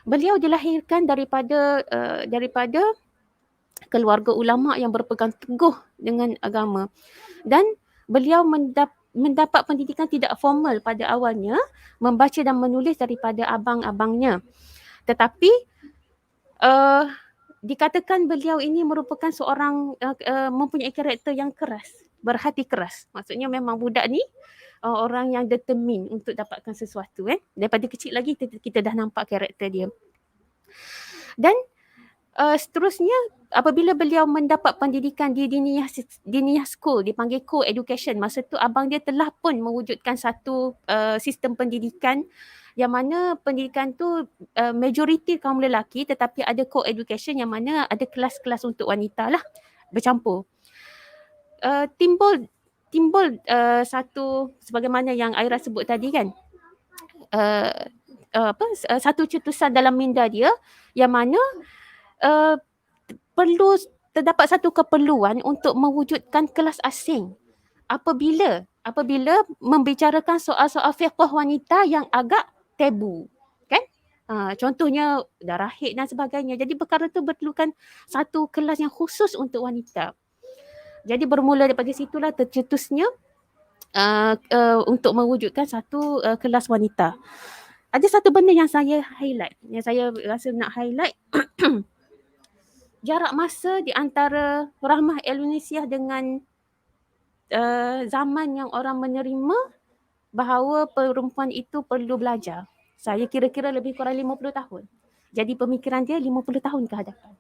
Beliau dilahirkan daripada keluarga ulama yang berpegang teguh dengan agama, dan beliau mendapat pendidikan tidak formal pada awalnya, membaca dan menulis daripada abang-abangnya. Tetapi dikatakan beliau ini merupakan seorang mempunyai karakter yang keras, berhati keras. Maksudnya memang budak ni orang yang determine untuk dapatkan sesuatu. Daripada kecil lagi kita dah nampak karakter dia. Dan seterusnya apabila beliau mendapat pendidikan di Diniyah School, dipanggil co-education, masa tu abang dia telah pun mewujudkan satu sistem pendidikan yang mana pendidikan tu majoriti kaum lelaki, tetapi ada co-education yang mana ada kelas-kelas untuk wanita lah, bercampur. Timbul satu, sebagaimana yang Aira sebut tadi kan, satu cetusan dalam minda dia yang mana perlu terdapat satu keperluan untuk mewujudkan kelas asing apabila membicarakan soal-soal fiqh wanita yang agak tabu, kan? Contohnya darah haid dan sebagainya. Jadi perkara tu perlukan satu kelas yang khusus untuk wanita. Jadi bermula daripada situlah tercetusnya untuk mewujudkan satu kelas wanita. Ada satu benda yang saya highlight, yang saya rasa nak highlight jarak masa di antara Rahmah Indonesia dengan zaman yang orang menerima bahawa perempuan itu perlu belajar. Saya kira-kira lebih kurang 50 tahun. Jadi pemikiran dia 50 tahun ke hadapan.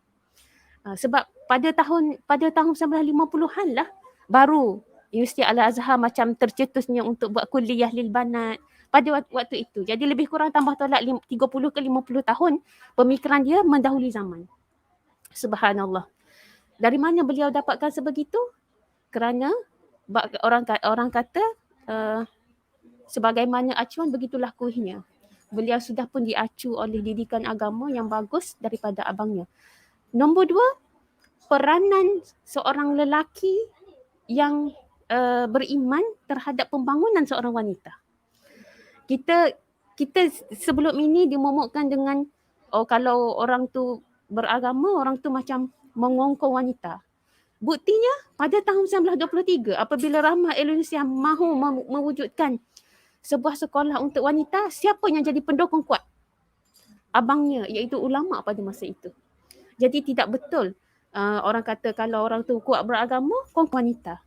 Sebab pada tahun 1950-an lah baru Universiti Al-Azhar macam tercetusnya untuk buat kuliah lil banat pada waktu itu. Jadi lebih kurang tambah tolak 30 ke 50 tahun pemikiran dia mendahului zaman. Subhanallah. Dari mana beliau dapatkan sebegitu? Kerana orang kata sebagaimana acuan begitulah kuihnya. Beliau sudah pun diacu oleh didikan agama yang bagus daripada abangnya. Nombor 2, peranan seorang lelaki yang beriman terhadap pembangunan seorang wanita. Kita sebelum ini dimomokkan dengan kalau orang tu beragama, orang tu macam mengongkong wanita. Buktinya pada tahun 1923 apabila Rahmah Indonesia mahu mewujudkan sebuah sekolah untuk wanita, siapa yang jadi pendukung kuat? Abangnya, iaitu ulama pada masa itu. Jadi tidak betul orang kata kalau orang tu kuat beragama, kongkong wanita.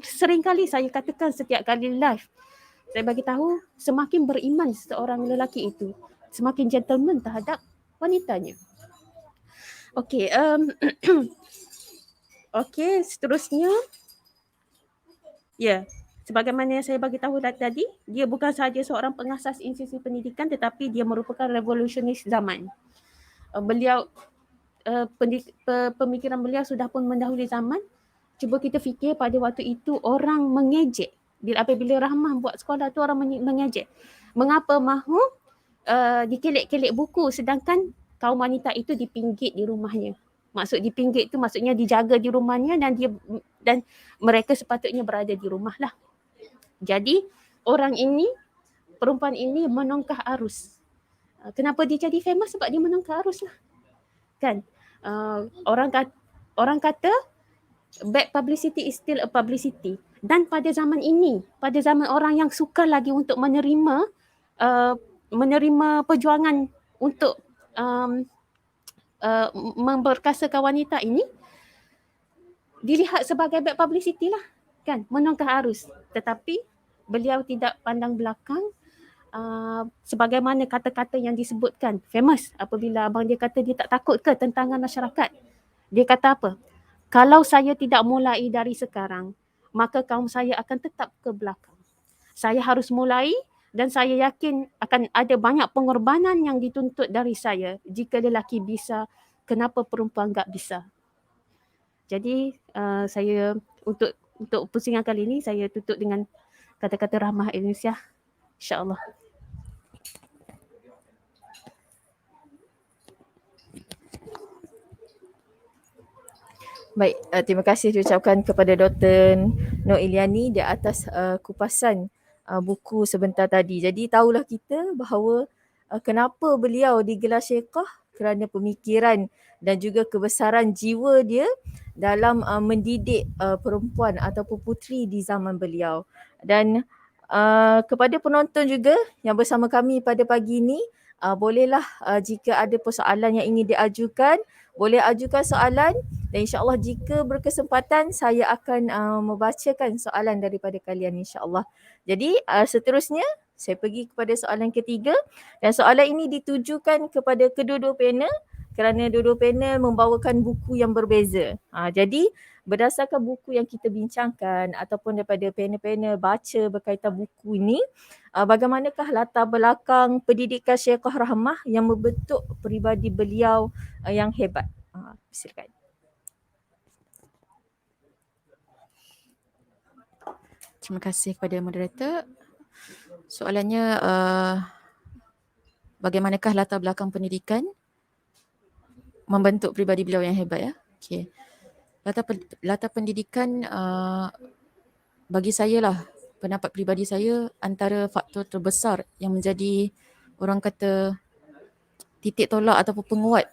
Seringkali saya katakan setiap kali live, saya bagi tahu semakin beriman seorang lelaki itu, semakin gentleman terhadap wanitanya. Okey, okey, seterusnya. Ya, sebagaimana yang saya bagi tahu tadi, dia bukan sahaja seorang pengasas institusi pendidikan tetapi dia merupakan revolusionis zaman. Beliau pemikiran beliau sudah pun mendahului zaman. Cuba kita fikir pada waktu itu orang mengejek. Apabila Rahmah buat sekolah tu orang mengejek. Mengapa mahu dikelek-kelek buku sedangkan kaum wanita itu dipinggit di rumahnya. Maksud dipinggit tu maksudnya dijaga di rumahnya dan mereka sepatutnya berada di rumah lah. Jadi perempuan ini menongkah arus. Kenapa dia jadi famous? Sebab dia menongkah arus lah. Kan? Orang kata bad publicity is still a publicity. Dan pada zaman ini, pada zaman orang yang suka lagi untuk menerima perjuangan untuk memperkasakan wanita ini, dilihat sebagai bad publicity lah, kan, menongkah arus. Tetapi beliau tidak pandang belakang sebagaimana kata-kata yang disebutkan famous apabila abang dia kata dia tak takut ke tentangan masyarakat. Dia kata apa? Kalau saya tidak mulai dari sekarang, maka kaum saya akan tetap ke belakang. Saya harus mulai dan saya yakin akan ada banyak pengorbanan yang dituntut dari saya. Jika lelaki bisa, kenapa perempuan tak bisa? Jadi saya untuk pusingan kali ini saya tutup dengan kata-kata Rahmah Indonesia, insya-Allah. Baik, terima kasih diucapkan kepada Dr. Nur Iliani di atas kupasan buku sebentar tadi. Jadi tahulah kita bahawa kenapa beliau digelar Syekhah, kerana pemikiran dan juga kebesaran jiwa dia dalam mendidik perempuan ataupun puteri di zaman beliau. Dan kepada penonton juga yang bersama kami pada pagi ini, bolehlah jika ada persoalan yang ingin diajukan, boleh ajukan soalan dan insyaAllah jika berkesempatan saya akan membacakan soalan daripada kalian insyaAllah. Jadi seterusnya saya pergi kepada soalan ketiga dan soalan ini ditujukan kepada kedua-dua panel kerana dua-dua panel membawakan buku yang berbeza. Jadi berdasarkan buku yang kita bincangkan ataupun daripada panel-panel baca berkaitan buku ini, bagaimanakah latar belakang pendidikan Syekhah Rahmah yang membentuk peribadi beliau yang hebat. Silakan. Terima kasih kepada moderator. Soalannya, bagaimanakah latar belakang pendidikan membentuk pribadi beliau yang hebat ya? Okey. Latar pendidikan bagi saya lah, pendapat pribadi saya, antara faktor terbesar yang menjadi orang kata titik tolak ataupun penguat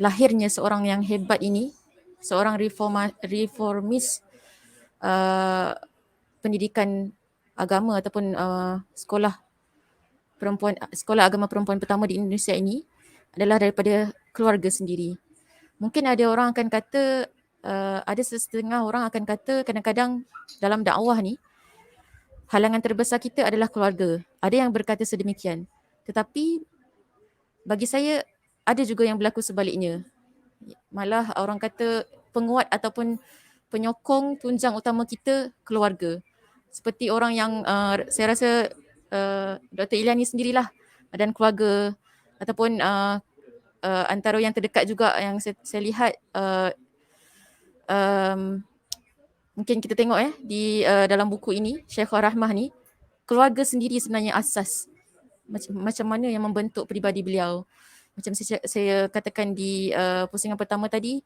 lahirnya seorang yang hebat ini, seorang reformis pendidikan agama ataupun sekolah agama perempuan pertama di Indonesia ini adalah daripada keluarga sendiri. Mungkin ada orang akan kata, ada setengah orang akan kata kadang-kadang dalam dakwah ni halangan terbesar kita adalah keluarga. Ada yang berkata sedemikian. Tetapi bagi saya ada juga yang berlaku sebaliknya. Malah orang kata penguat ataupun penyokong tunjang utama kita keluarga. Seperti orang yang saya rasa Dr. Iliani sendirilah dan keluarga ataupun antara yang terdekat juga yang saya lihat mungkin kita tengok di dalam buku ini Syekhah Rahmah ni, keluarga sendiri sebenarnya asas macam mana yang membentuk peribadi beliau. Macam saya katakan di pusingan pertama tadi,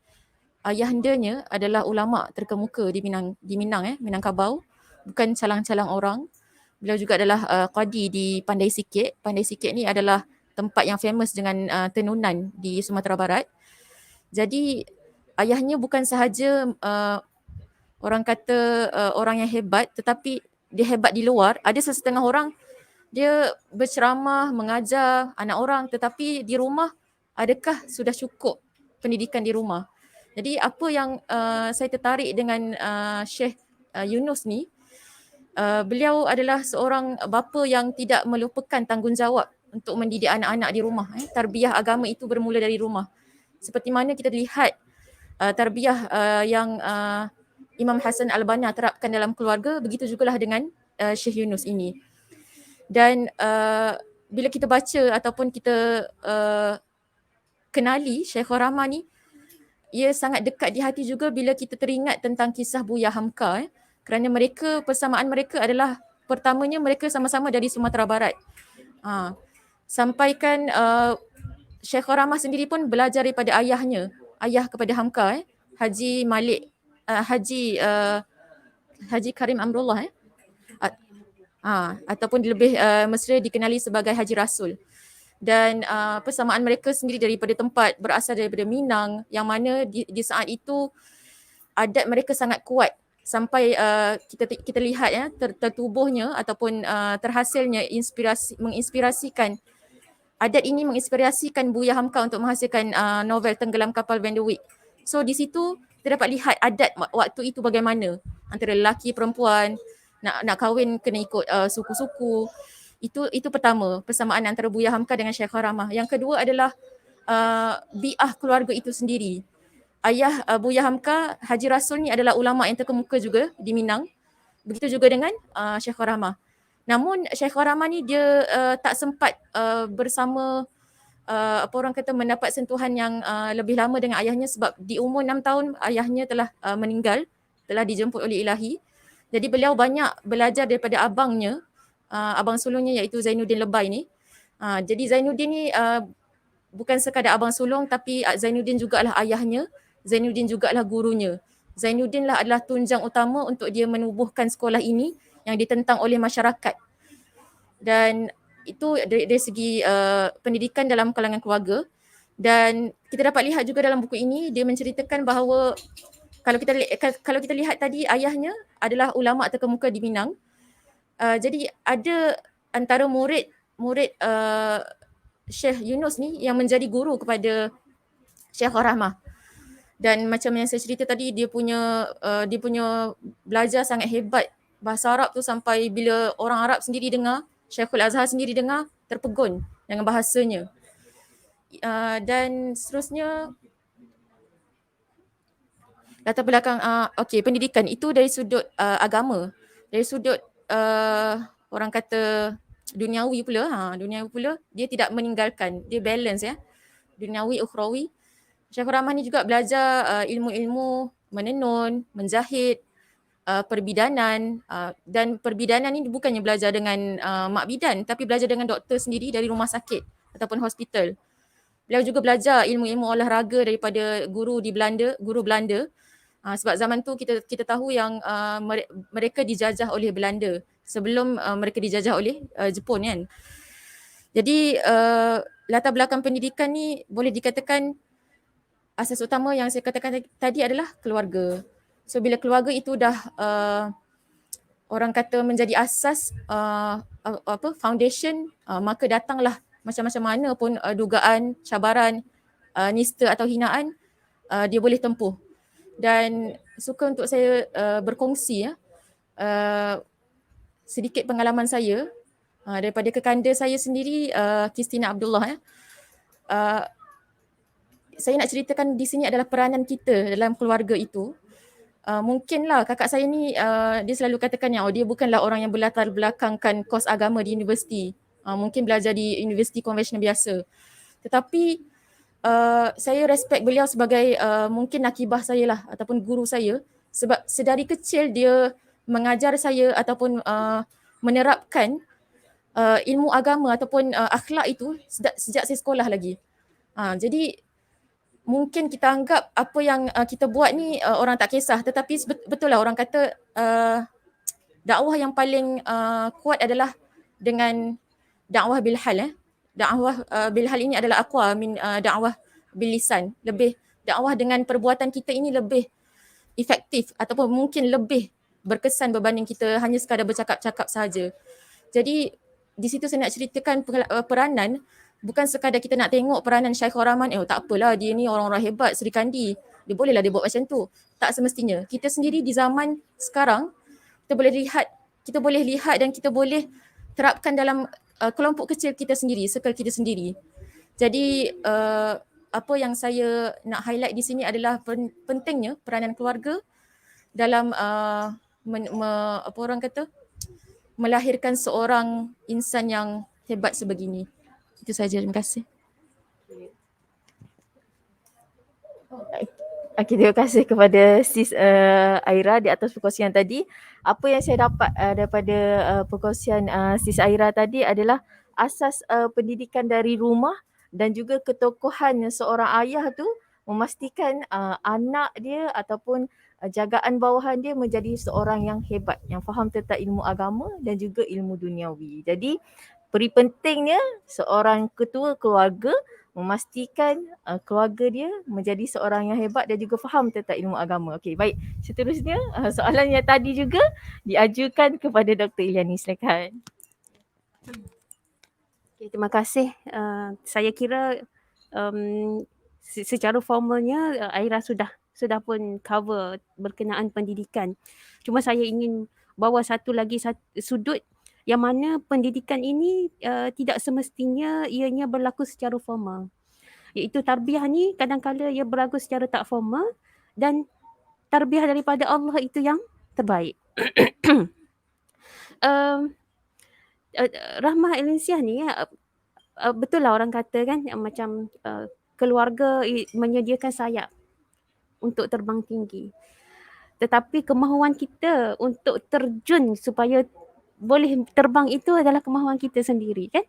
ayahandanya adalah ulama terkemuka di Minangkabau, bukan calang-calang orang. Beliau juga adalah qadi di Pandai Sikit. Pandai Sikit ni adalah tempat yang famous dengan tenunan di Sumatera Barat. Jadi ayahnya bukan sahaja orang kata orang yang hebat, tetapi dia hebat di luar. Ada setengah orang dia berceramah, mengajar anak orang, tetapi di rumah adakah sudah cukup pendidikan di rumah? Jadi apa yang saya tertarik dengan Syekh Yunus ni, beliau adalah seorang bapa yang tidak melupakan tanggungjawab untuk mendidik anak-anak di rumah. Tarbiyah agama itu bermula dari rumah. Seperti mana kita lihat tarbiyah yang Imam Hasan Al-Banna terapkan dalam keluarga, begitu jugalah dengan Syekh Yunus ini. Dan bila kita baca ataupun kita kenali Syekhah Rahmah ni, ia sangat dekat di hati juga bila kita teringat tentang kisah Buya Hamka. Kerana persamaan mereka adalah, pertamanya mereka sama-sama dari Sumatera Barat. Sampaikan Syekhah Rahmah sendiri pun belajar daripada ayahnya, ayah kepada Hamka, Haji Malik, Haji Karim Amrullah ataupun lebih mesra dikenali sebagai Haji Rasul. Dan persamaan mereka sendiri daripada tempat berasal daripada Minang, yang mana di saat itu adat mereka sangat kuat sampai kita lihat tertubuhnya ataupun terhasilnya menginspirasikan adat ini, menginspirasikan Buya Hamka untuk menghasilkan novel Tenggelam Kapal Van der Wijk. So di situ kita dapat lihat adat waktu itu bagaimana antara lelaki perempuan, nak kahwin kena ikut suku-suku. Itu pertama, persamaan antara Buya Hamka dengan Syekhah Rahmah. Yang kedua adalah bi'ah keluarga itu sendiri. Ayah Buya Hamka, Haji Rasul ni adalah ulama yang terkemuka juga di Minang. Begitu juga dengan Syekhah Rahmah. Namun Syekhah Rahmah ni dia tak sempat bersama mendapat sentuhan yang lebih lama dengan ayahnya, sebab di umur 6 tahun ayahnya telah meninggal, telah dijemput oleh Ilahi. Jadi beliau banyak belajar daripada abangnya, abang sulungnya iaitu Zainuddin Lebay ni. Jadi Zainuddin ni bukan sekadar abang sulung, tapi Zainuddin juga adalah ayahnya, Zainuddin juga adalah gurunya. Zainuddin lah adalah tunjang utama untuk dia menubuhkan sekolah ini yang ditentang oleh masyarakat. Dan itu dari segi pendidikan dalam kalangan keluarga. Dan kita dapat lihat juga dalam buku ini, dia menceritakan bahawa kalau kita lihat tadi ayahnya adalah ulama terkemuka di Minang. Jadi ada antara murid Syekh Yunus ni yang menjadi guru kepada Syekh Rahmah. Dan macam yang saya cerita tadi, dia punya belajar sangat hebat bahasa Arab tu, sampai bila orang Arab sendiri dengar, Syekhul Azhar sendiri dengar, terpegun dengan bahasanya. Dan seterusnya latar belakang pendidikan itu dari sudut agama, dari sudut orang kata duniawi pula, dia tidak meninggalkan, dia balance ya, duniawi ukhrawi. Syekh Rahmah ni juga belajar ilmu-ilmu menenun, menjahit, perbidanan, dan perbidanan ni bukannya belajar dengan mak bidan, tapi belajar dengan doktor sendiri dari rumah sakit ataupun hospital. Beliau juga belajar ilmu-ilmu olahraga daripada guru Belanda. Sebab zaman tu kita tahu yang mereka dijajah oleh Belanda sebelum mereka dijajah oleh Jepun kan. Jadi latar belakang pendidikan ni boleh dikatakan asas utama yang saya katakan tadi adalah keluarga. So bila keluarga itu dah orang kata menjadi asas foundation, maka datanglah macam-macam mana pun dugaan, cabaran, nista atau hinaan, dia boleh tempuh. Dan suka untuk saya berkongsi sedikit pengalaman saya daripada kekanda saya sendiri, Christina Abdullah. Saya nak ceritakan di sini adalah peranan kita dalam keluarga itu. Mungkinlah kakak saya ni dia selalu katakan yang dia bukanlah orang yang berlatar belakangkan kos agama di universiti. Mungkin belajar di universiti konvensional biasa. Tetapi saya respect beliau sebagai mungkin nakibah saya lah ataupun guru saya, sebab sedari kecil dia mengajar saya ataupun menerapkan ilmu agama ataupun akhlak itu sejak saya sekolah lagi. Jadi mungkin kita anggap apa yang kita buat ni orang tak kisah, tetapi betul lah orang kata dakwah yang paling kuat adalah dengan dakwah bil hal. Dakwah bil hal ini adalah aqwa min dakwah bil lisan. Lebih dakwah dengan perbuatan kita ini lebih efektif ataupun mungkin lebih berkesan berbanding kita hanya sekadar bercakap-cakap sahaja. Jadi di situ saya nak ceritakan peranan. Bukan sekadar kita nak tengok peranan Syekhul Rahman, tak apalah dia ni orang-orang hebat, Sri Kandi, dia bolehlah dia buat macam tu. Tak semestinya. Kita sendiri di zaman sekarang, kita boleh lihat dan kita boleh terapkan dalam kelompok kecil kita sendiri, circle kita sendiri. Jadi apa yang saya nak highlight di sini adalah pentingnya peranan keluarga dalam apa orang kata, melahirkan seorang insan yang hebat sebegini. Itu saja, terima kasih. Okay, terima kasih kepada Sis Aira di atas perkongsian tadi. Apa yang saya dapat daripada perkongsian Sis Aira tadi adalah asas pendidikan dari rumah dan juga ketokohan seorang ayah tu memastikan anak dia ataupun jagaan bawahan dia menjadi seorang yang hebat, yang faham tentang ilmu agama dan juga ilmu duniawi. Jadi peri pentingnya seorang ketua keluarga memastikan keluarga dia menjadi seorang yang hebat dan juga faham tentang ilmu agama. Okey, baik. Seterusnya soalan yang tadi juga diajukan kepada Dr. Iliani. Silakan. Okay, terima kasih. Saya kira secara formalnya Aira sudah pun cover berkenaan pendidikan. Cuma saya ingin bawa satu sudut yang mana pendidikan ini tidak semestinya ianya berlaku secara formal. Iaitu tarbiyah ni kadang-kadang ia berlaku secara tak formal dan tarbiyah daripada Allah itu yang terbaik. Rahmah Elinsyah ni betul lah orang kata kan macam keluarga menyediakan sayap untuk terbang tinggi. Tetapi kemahuan kita untuk terjun supaya boleh terbang itu adalah kemahuan kita sendiri kan.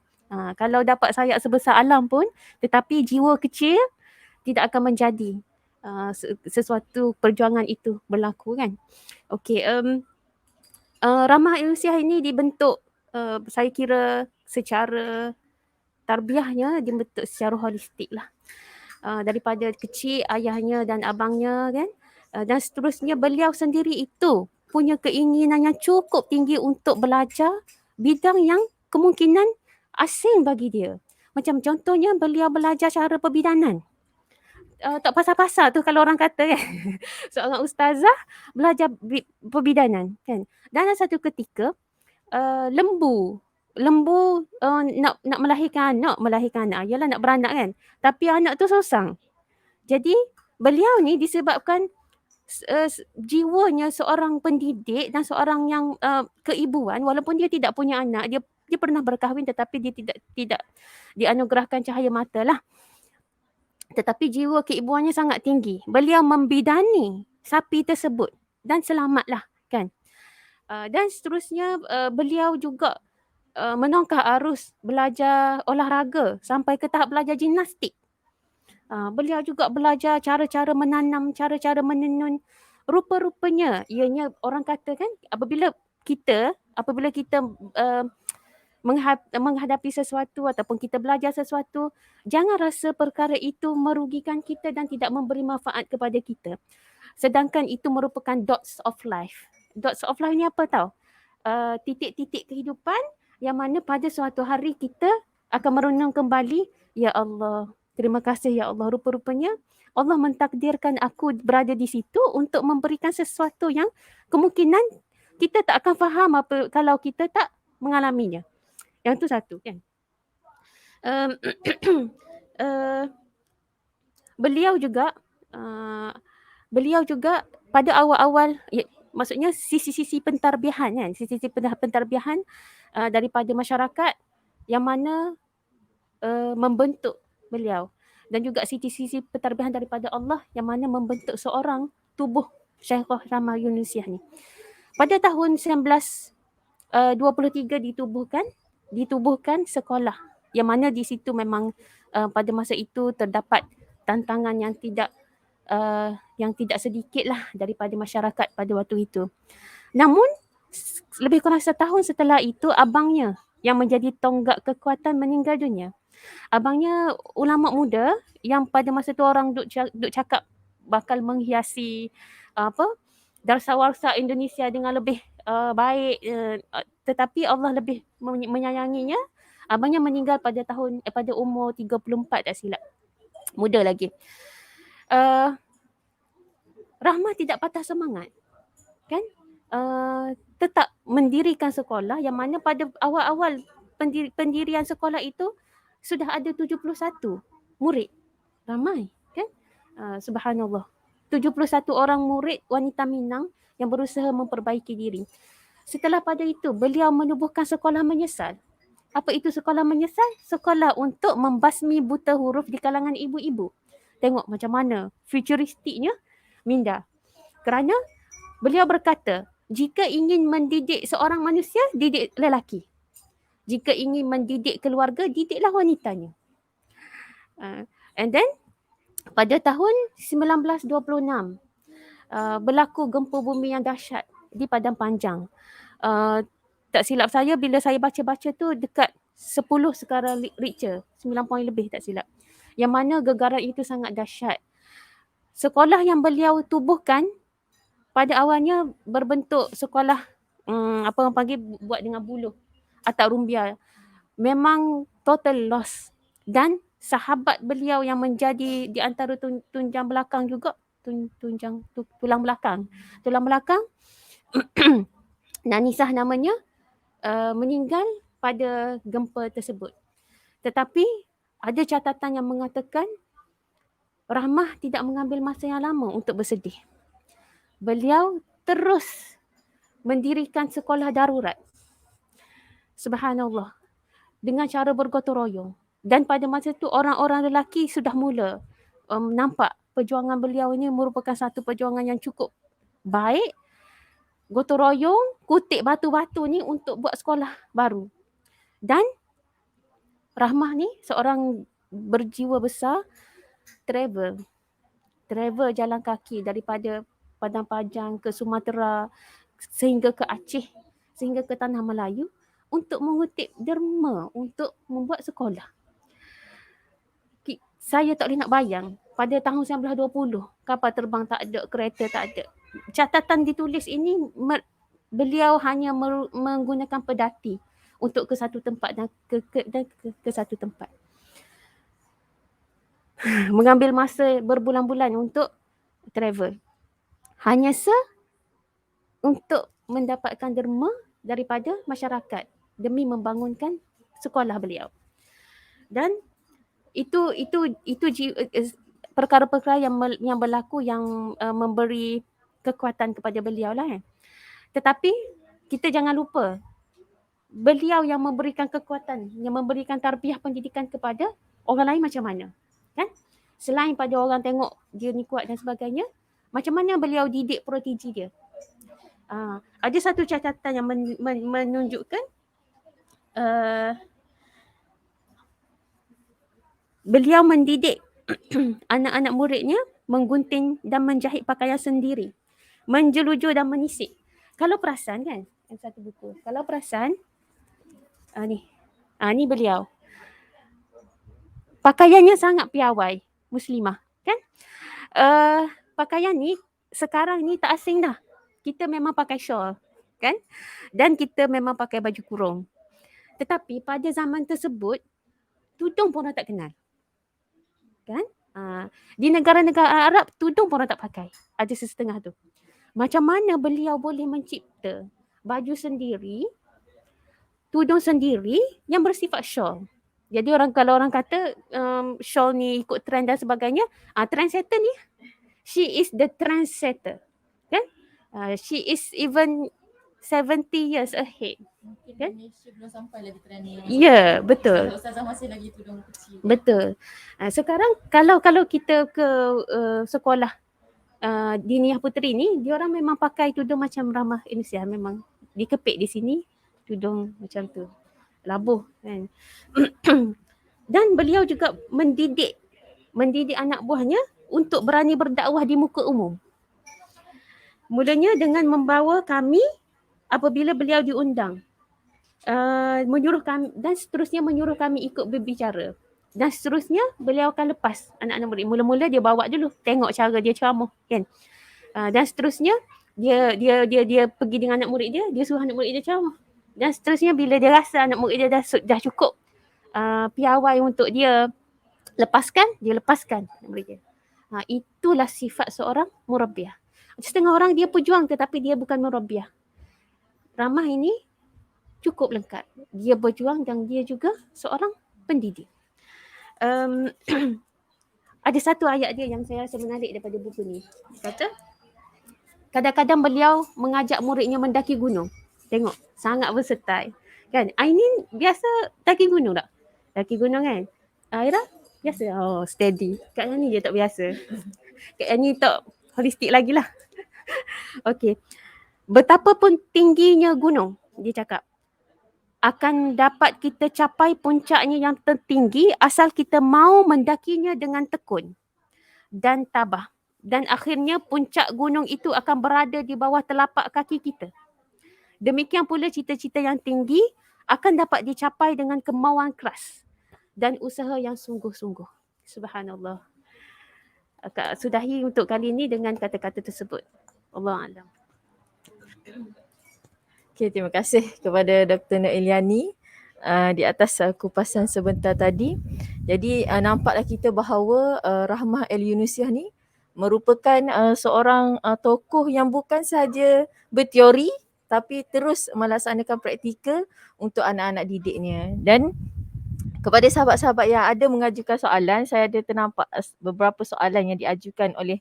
Kalau dapat sayap sebesar alam pun tetapi jiwa kecil tidak akan menjadi sesuatu perjuangan itu berlaku kan. Okey, Rahmah Elinsyah ini dibentuk saya kira secara tarbiyahnya dibentuk secara holistik lah. Daripada kecil ayahnya dan abangnya kan Dan seterusnya beliau sendiri itu punya keinginan yang cukup tinggi untuk belajar bidang yang kemungkinan asing bagi dia. Macam contohnya beliau belajar cara perbidanan. Tak pasal-pasal tu kalau orang kata kan. Seorang ustazah belajar perbidanan kan. Dan ada satu ketika lembu nak melahirkan anak, ialah nak beranak kan. Tapi anak tu sosang. Jadi beliau ni disebabkan jiwanya seorang pendidik dan seorang yang keibuan, walaupun dia tidak punya anak, dia pernah berkahwin tetapi dia tidak dianugerahkan cahaya mata lah. Tetapi jiwa keibuannya sangat tinggi. Beliau membidani sapi tersebut dan selamatlah kan. Dan seterusnya beliau juga menongkah arus belajar olahraga sampai ke tahap belajar gimnastik. Beliau juga belajar cara-cara menanam, cara-cara menenun. Rupa-rupanya, ianya orang kata kan, apabila kita menghadapi sesuatu ataupun kita belajar sesuatu, jangan rasa perkara itu merugikan kita dan tidak memberi manfaat kepada kita. Sedangkan itu merupakan dots of life. Dots of life ni apa tahu? Titik-titik kehidupan yang mana pada suatu hari kita akan merenung kembali, ya Allah, terima kasih ya Allah, rupa-rupanya Allah mentakdirkan aku berada di situ untuk memberikan sesuatu yang kemungkinan kita tak akan faham apa kalau kita tak mengalaminya. Yang tu satu kan. Beliau juga pada awal-awal, maksudnya sisi-sisi pentarbiahan kan, sisi-sisi pentarbiahan daripada masyarakat yang mana membentuk beliau, dan juga sisi-sisi pentarbiahan daripada Allah yang mana membentuk seorang tubuh Syekhah Rahmah Yunusiah ni. Pada tahun 1923 ditubuhkan sekolah yang mana di situ memang pada masa itu terdapat tantangan yang tidak sedikit lah daripada masyarakat pada waktu itu. Namun lebih kurang setahun setelah itu, abangnya yang menjadi tonggak kekuatan meninggal dunia. Abangnya ulama muda yang pada masa tu orang duk cakap bakal menghiasi darsa-warsa Indonesia dengan lebih baik, tetapi Allah lebih menyayanginya. Abangnya meninggal pada umur 34 tak silap. Muda lagi. Rahmah tidak patah semangat kan, tetap mendirikan sekolah yang mana pada awal-awal pendirian sekolah itu sudah ada 71 murid. Ramai kan, subhanallah. 71 orang murid wanita Minang yang berusaha memperbaiki diri. Setelah pada itu beliau menubuhkan sekolah menyesal. Apa itu sekolah menyesal? Sekolah untuk membasmi buta huruf di kalangan ibu-ibu. Tengok macam mana futuristiknya minda. Kerana beliau berkata, jika ingin mendidik seorang manusia, didik lelaki. Jika ingin mendidik keluarga, didiklah wanitanya. And then pada tahun 1926 berlaku gempa bumi yang dahsyat di Padang Panjang. Tak silap saya, bila saya baca-baca tu dekat 10 skala Richter, 9 poin lebih tak silap. Yang mana gegaran itu sangat dahsyat. Sekolah yang beliau tubuhkan pada awalnya berbentuk sekolah apa orang panggil buat dengan buluh, atap rumbia. Memang total loss. Dan sahabat beliau yang menjadi di antara tunjang belakang juga, tulang belakang Nanisah namanya, meninggal pada gempa tersebut. Tetapi ada catatan yang mengatakan Rahmah tidak mengambil masa yang lama untuk bersedih. Beliau terus mendirikan sekolah darurat. Subhanallah. Dengan cara bergotong royong. Dan pada masa itu orang-orang lelaki sudah mula nampak perjuangan beliau ini merupakan satu perjuangan yang cukup baik. Gotong royong, kutip batu-batu ni untuk buat sekolah baru. Dan Rahmah ni seorang berjiwa besar, travel jalan kaki daripada Padang Panjang ke Sumatera sehingga ke Aceh, sehingga ke Tanah Melayu untuk mengutip derma untuk membuat sekolah. Saya tak boleh nak bayang pada tahun 1920. Kapal terbang tak ada, kereta tak ada. Catatan ditulis ini beliau hanya menggunakan pedati untuk ke satu tempat dan ke satu tempat. Mengambil masa berbulan-bulan untuk travel. Hanya untuk mendapatkan derma daripada masyarakat demi membangunkan sekolah beliau. Dan itu perkara-perkara yang berlaku yang memberi kekuatan kepada beliau lah. Tetapi kita jangan lupa beliau yang memberikan kekuatan, yang memberikan tarbiyah pendidikan kepada orang lain macam mana, kan? Selain pada orang tengok dia ni kuat dan sebagainya, macam mana beliau didik protegi dia. Ada satu catatan yang menunjukkan beliau mendidik anak-anak muridnya menggunting dan menjahit pakaian sendiri, menjelujur dan menisik. Kalau perasan kan, yang satu buku. Kalau perasan, ni beliau. Pakaiannya sangat piawai, muslimah, kan? Pakaian ni sekarang ni tak asing dah. Kita memang pakai shawl, kan? Dan kita memang pakai baju kurung. Tetapi pada zaman tersebut, tudung pun orang tak kenal. Kan? Di negara-negara Arab, tudung pun orang tak pakai. Ada setengah tu. Macam mana beliau boleh mencipta baju sendiri, tudung sendiri yang bersifat shawl. Jadi kalau orang kata shawl ni ikut trend dan sebagainya, trendsetter ni, she is the trendsetter. Kan? She is even 70 years ahead. Mungkin kan? Indonesia belum sampai lagi trend ni. Ya, betul. Ustazah masih lagi tudung kecil. Betul. Sekarang kalau kita ke sekolah Diniah Puteri ni, dia orang memang pakai tudung macam ramah Indonesia, memang dikepit di sini, tudung macam tu. Labuh kan. Dan beliau juga mendidik anak buahnya untuk berani berdakwah di muka umum. Mulanya dengan membawa kami apabila beliau diundang. Menyuruh kami dan seterusnya menyuruh kami ikut berbicara. Dan seterusnya beliau akan lepas anak-anak murid. Mula-mula dia bawa dulu, tengok cara dia ceramah kan. Dan seterusnya dia pergi dengan anak murid dia suruh anak murid dia ceramah. Dan seterusnya bila dia rasa anak murid dia dah cukup piawai untuk dia lepaskan, dia lepaskan anak murid dia. Itulah sifat seorang murabbiyah. Setengah orang dia pejuang tetapi dia bukan murabbiyah. Ramah ini cukup lengkap. Dia berjuang dan dia juga seorang pendidik. Ada satu ayat dia yang saya rasa menarik daripada buku ni. Kata, kadang-kadang beliau mengajak muridnya mendaki gunung. Tengok, sangat versatile. Kan? Ainin biasa daki gunung tak? Daki gunung kan? Aira? Biasa? Oh, steady. Kat yang ni je tak biasa. Kat yang ni tak holistik lagi lah. Okey. Betapapun tingginya gunung, dia cakap, akan dapat kita capai puncaknya yang tertinggi asal kita mau mendakinya dengan tekun dan tabah. Dan akhirnya puncak gunung itu akan berada di bawah telapak kaki kita. Demikian pula cita-cita yang tinggi akan dapat dicapai dengan kemauan keras dan usaha yang sungguh-sungguh. Subhanallah. Sudahi untuk kali ini dengan kata-kata tersebut. Allah a'lam. Okay, terima kasih kepada Dr. Noeliani di atas kupasan sebentar tadi. Jadi nampaklah kita bahawa Rahmah Al-Yunusiah ni merupakan seorang tokoh yang bukan sahaja berteori tapi terus melaksanakan praktikal untuk anak-anak didiknya. Dan kepada sahabat-sahabat yang ada mengajukan soalan, saya ada ternampak beberapa soalan yang diajukan oleh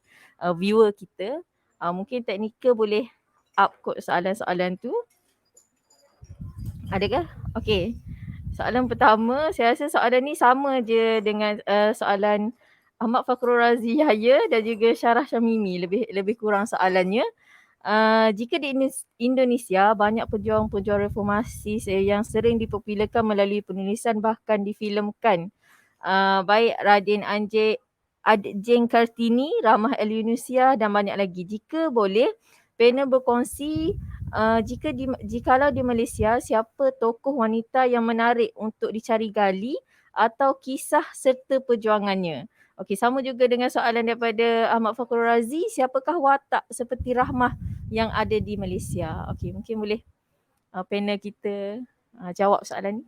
viewer kita. Mungkin teknikal boleh up kod soalan-soalan tu. Adakah? Okey. Soalan pertama, saya rasa soalan ni sama je dengan soalan Ahmad Fakhrul Razi Yahya dan juga Syarah Syamimi, lebih kurang soalannya. Jika di Indonesia banyak pejuang-pejuang reformasi yang sering dipopularkan melalui penulisan bahkan difilmkan, baik Raden Adjeng Kartini, Rahmah Al-Yunusiah dan banyak lagi. Jika boleh, panel berkongsi jikalau di Malaysia, siapa tokoh wanita yang menarik untuk dicari gali atau kisah serta perjuangannya. Okey, sama juga dengan soalan daripada Ahmad Fakhrul Razi, siapakah watak seperti Rahmah yang ada di Malaysia? Okey, mungkin boleh panel kita jawab soalan ni.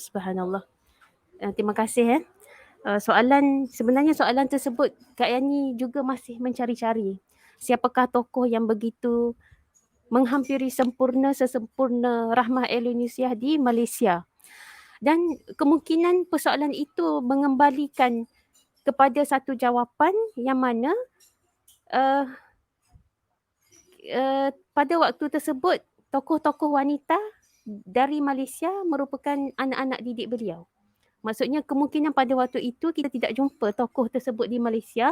Subhanallah. Terima kasih. Sebenarnya soalan tersebut Kak Yani juga masih mencari-cari siapakah tokoh yang begitu menghampiri sesempurna Rahmah Indonesia di Malaysia. Dan kemungkinan persoalan itu mengembalikan kepada satu jawapan yang mana pada waktu tersebut tokoh-tokoh wanita dari Malaysia merupakan anak-anak didik beliau. Maksudnya kemungkinan pada waktu itu kita tidak jumpa tokoh tersebut di Malaysia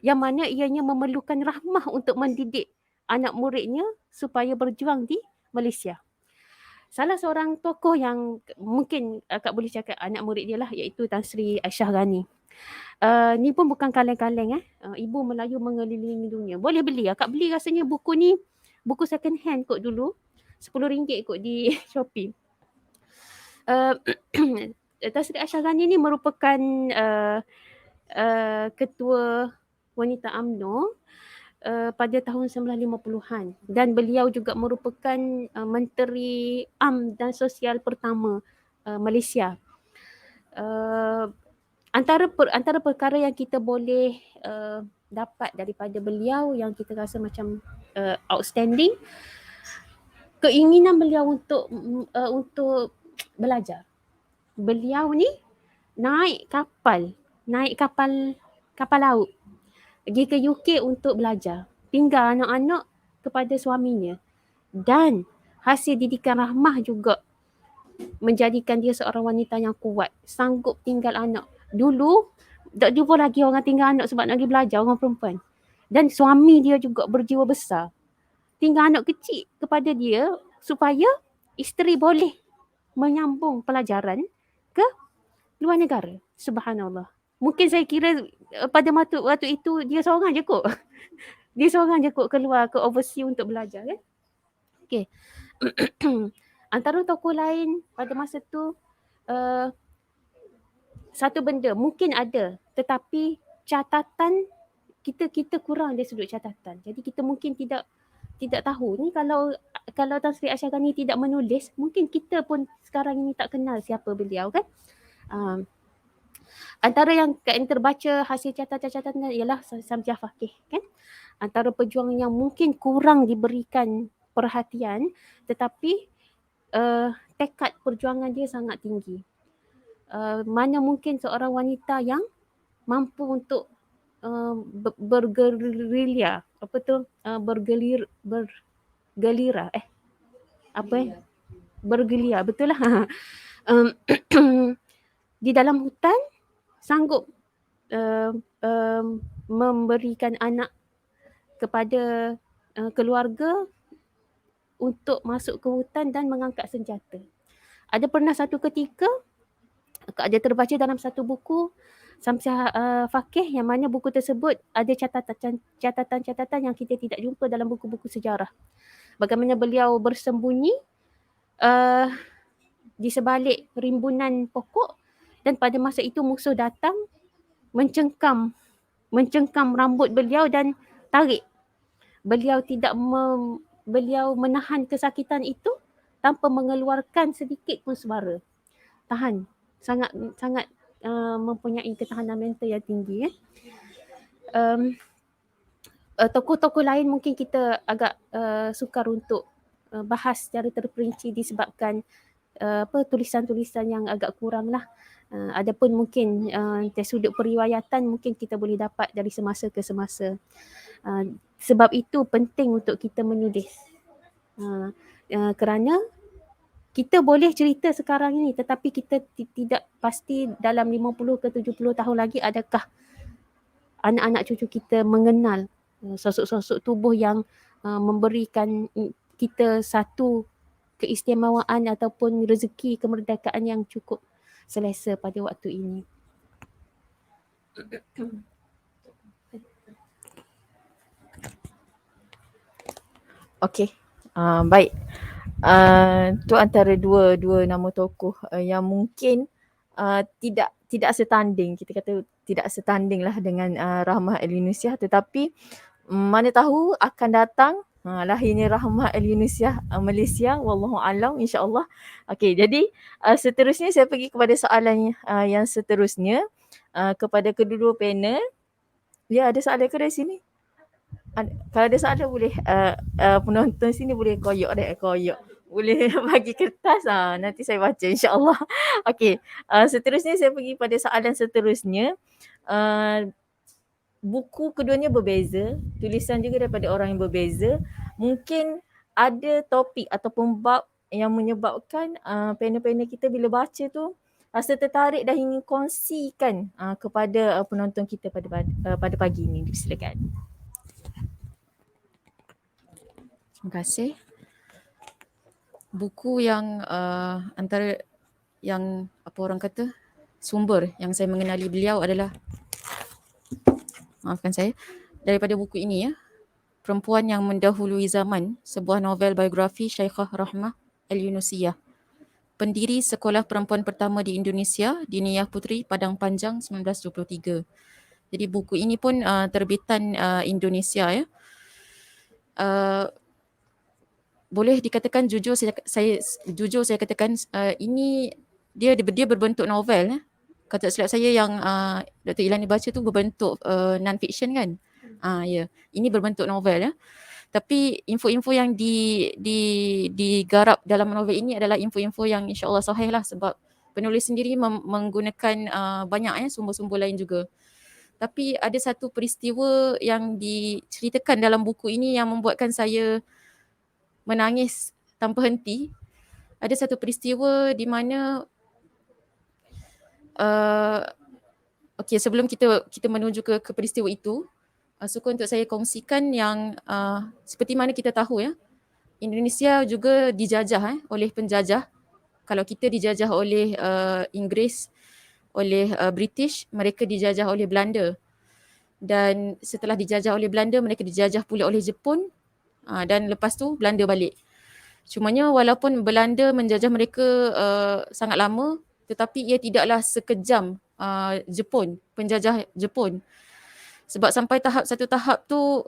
yang mana ianya memerlukan Rahmah untuk mendidik anak muridnya supaya berjuang di Malaysia. Salah seorang tokoh yang mungkin Kak boleh cakap anak murid dia lah iaitu Tan Sri Aisyah Ghani. Ni pun bukan kaleng-kaleng Ibu Melayu Mengelilingi Dunia. Boleh beli. Kak beli rasanya buku ni buku second hand kot dulu. RM10 kot di Shopee. Tan Sri Aisyah Ghani ni merupakan ketua wanita UMNO pada tahun 1950-an dan beliau juga merupakan Menteri dan Sosial pertama Malaysia. Antara perkara yang kita boleh dapat daripada beliau yang kita rasa macam outstanding, keinginan beliau untuk belajar. Beliau ni naik kapal laut pergi ke UK untuk belajar, tinggal anak-anak kepada suaminya, dan hasil didikan Rahmah juga menjadikan dia seorang wanita yang kuat, sanggup tinggal anak. Dulu tak jumpa lagi orang tinggal anak sebab nak pergi belajar, orang perempuan. Dan suami dia juga berjiwa besar, tinggal anak kecil kepada dia supaya isteri boleh menyambung pelajaran ke luar negara. Subhanallah. Mungkin saya kira pada waktu itu dia seorang je kot. Dia seorang je kot keluar ke overseas untuk belajar kan. Okay. Antara tokoh lain pada masa tu satu benda mungkin ada tetapi catatan kita kurang dari sudut catatan. Jadi kita mungkin tidak tahu ni kalau Tan Sri Aisyah Ghani tidak menulis, mungkin kita pun sekarang ini tak kenal siapa beliau kan. Antara yang terbaca hasil catatan ialah Samsiah Fakih kan. Antara pejuang yang mungkin kurang diberikan perhatian tetapi tekad perjuangan dia sangat tinggi. Mana mungkin seorang wanita yang mampu untuk bergerilya, bergelia, betul lah. Di dalam hutan sanggup memberikan anak kepada keluarga untuk masuk ke hutan dan mengangkat senjata. Ada pernah satu ketika ada terbaca dalam satu buku Samsiah Fakih yang mana buku tersebut ada catatan-catatan yang kita tidak jumpa dalam buku-buku sejarah. Bagaimana beliau bersembunyi di sebalik rimbunan pokok dan pada masa itu musuh datang mencengkam rambut beliau dan tarik. Beliau beliau menahan kesakitan itu tanpa mengeluarkan sedikit pun suara. Tahan. Sangat mempunyai ketahanan mental yang tinggi. Tokoh-tokoh lain mungkin kita agak sukar untuk bahas secara terperinci disebabkan tulisan-tulisan yang agak kurang lah. Adapun mungkin dari sudut periwayatan mungkin kita boleh dapat dari semasa ke semasa. Sebab itu penting untuk kita menulis. Kerana kita boleh cerita sekarang ini tetapi kita tidak pasti dalam 50 ke 70 tahun lagi adakah anak-anak cucu kita mengenal sosok-sosok tubuh yang memberikan kita satu keistimewaan ataupun rezeki kemerdekaan yang cukup selesa pada waktu ini. Okey. Baik. Tu antara dua nama tokoh yang mungkin tidak setanding, kita kata tidak setanding lah dengan Rahmah El-Yunusiyah, tetapi mana tahu akan datang lahirnya Rahmah El-Yunusiyah Malaysia, wallahu alam, insya-Allah. Okey, jadi seterusnya saya pergi kepada soalan yang seterusnya kepada kedua-dua panel. Ya, ada soalan ke dari sini? Kalau ada soalan boleh penonton sini boleh koyok. Boleh bagi kertas, nanti saya baca insya-Allah. Okey, seterusnya saya pergi pada soalan seterusnya. Buku keduanya berbeza, tulisan juga daripada orang yang berbeza. Mungkin ada topik ataupun bab yang menyebabkan panel-panel kita bila baca tu rasa tertarik dan ingin kongsikan kepada penonton kita pada pagi ini. Silakan. Terima kasih. Buku yang antara yang apa orang kata sumber yang saya mengenali beliau adalah, maafkan saya, daripada buku ini ya, Perempuan yang Mendahului Zaman, sebuah novel biografi Syekhah Rahmah El-Yunusiyah, pendiri sekolah perempuan pertama di Indonesia, Diniyah Putri, Padang Panjang 1923. Jadi buku ini pun terbitan Indonesia ya. Boleh dikatakan jujur saya katakan ini dia berbentuk novel ya. Kata silap saya yang Dr. Ilani baca tu berbentuk non-fiction kan. Ya, ini berbentuk novel ya. Tapi info-info yang digarap dalam novel ini adalah info-info yang insya-Allah sahih lah, sebab penulis sendiri menggunakan banyak sumber-sumber lain juga. Tapi ada satu peristiwa yang diceritakan dalam buku ini yang membuatkan saya menangis tanpa henti. Ada satu peristiwa di mana okey, sebelum kita menuju ke peristiwa itu, suka untuk saya kongsikan yang seperti mana kita tahu ya, Indonesia juga dijajah oleh penjajah. Kalau kita dijajah oleh Inggeris, oleh British, mereka dijajah oleh Belanda. Dan setelah dijajah oleh Belanda, mereka dijajah pula oleh Jepun, dan lepas tu Belanda balik. Cumanya walaupun Belanda menjajah mereka sangat lama, tetapi ia tidaklah sekejam Jepun, penjajah Jepun. Sebab sampai satu tahap tu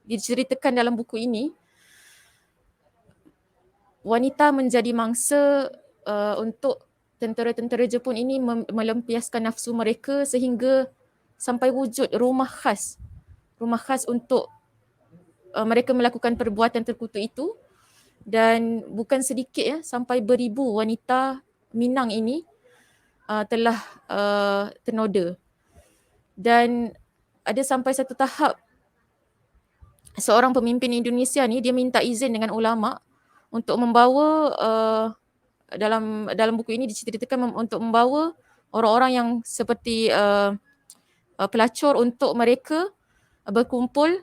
diceritakan dalam buku ini, wanita menjadi mangsa untuk tentera-tentera Jepun ini melampiaskan nafsu mereka sehingga sampai wujud rumah khas untuk mereka melakukan perbuatan terkutuk itu. Dan bukan sedikit ya, sampai beribu wanita Minang ini telah ternoda. Dan ada sampai satu tahap seorang pemimpin Indonesia ni dia minta izin dengan ulama untuk membawa dalam buku ini diceritakan untuk membawa orang-orang yang seperti pelacur untuk mereka berkumpul,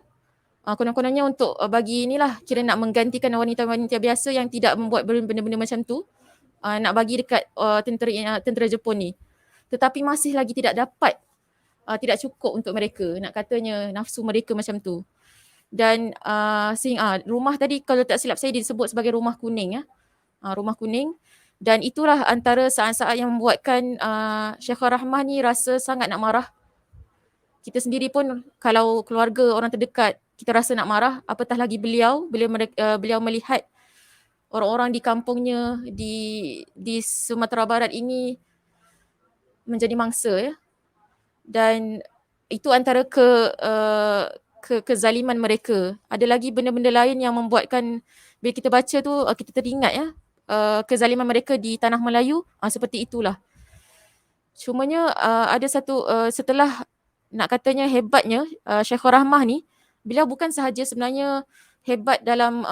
konon-kononnya untuk bagi inilah, kira nak menggantikan wanita-wanita biasa yang tidak membuat benda-benda macam tu, nak bagi dekat tentera Jepun ni. Tetapi masih lagi tidak dapat, tidak cukup untuk mereka, nak katanya nafsu mereka macam tu. Dan rumah tadi kalau tak silap saya disebut sebagai rumah kuning ya. Rumah kuning. Dan itulah antara saat-saat yang membuatkan Syekhah Rahmah ni rasa sangat nak marah. Kita sendiri pun kalau keluarga orang terdekat kita rasa nak marah, apatah lagi beliau melihat orang-orang di kampungnya di Sumatera Barat ini menjadi mangsa ya. Dan itu antara kezaliman mereka. Ada lagi benda-benda lain yang membuatkan bila kita baca tu kita teringat ya, kezaliman mereka di tanah Melayu, seperti itulah. Cumanya ada satu setelah nak katanya hebatnya Syekhah Rahmah ni, beliau bukan sahaja sebenarnya hebat dalam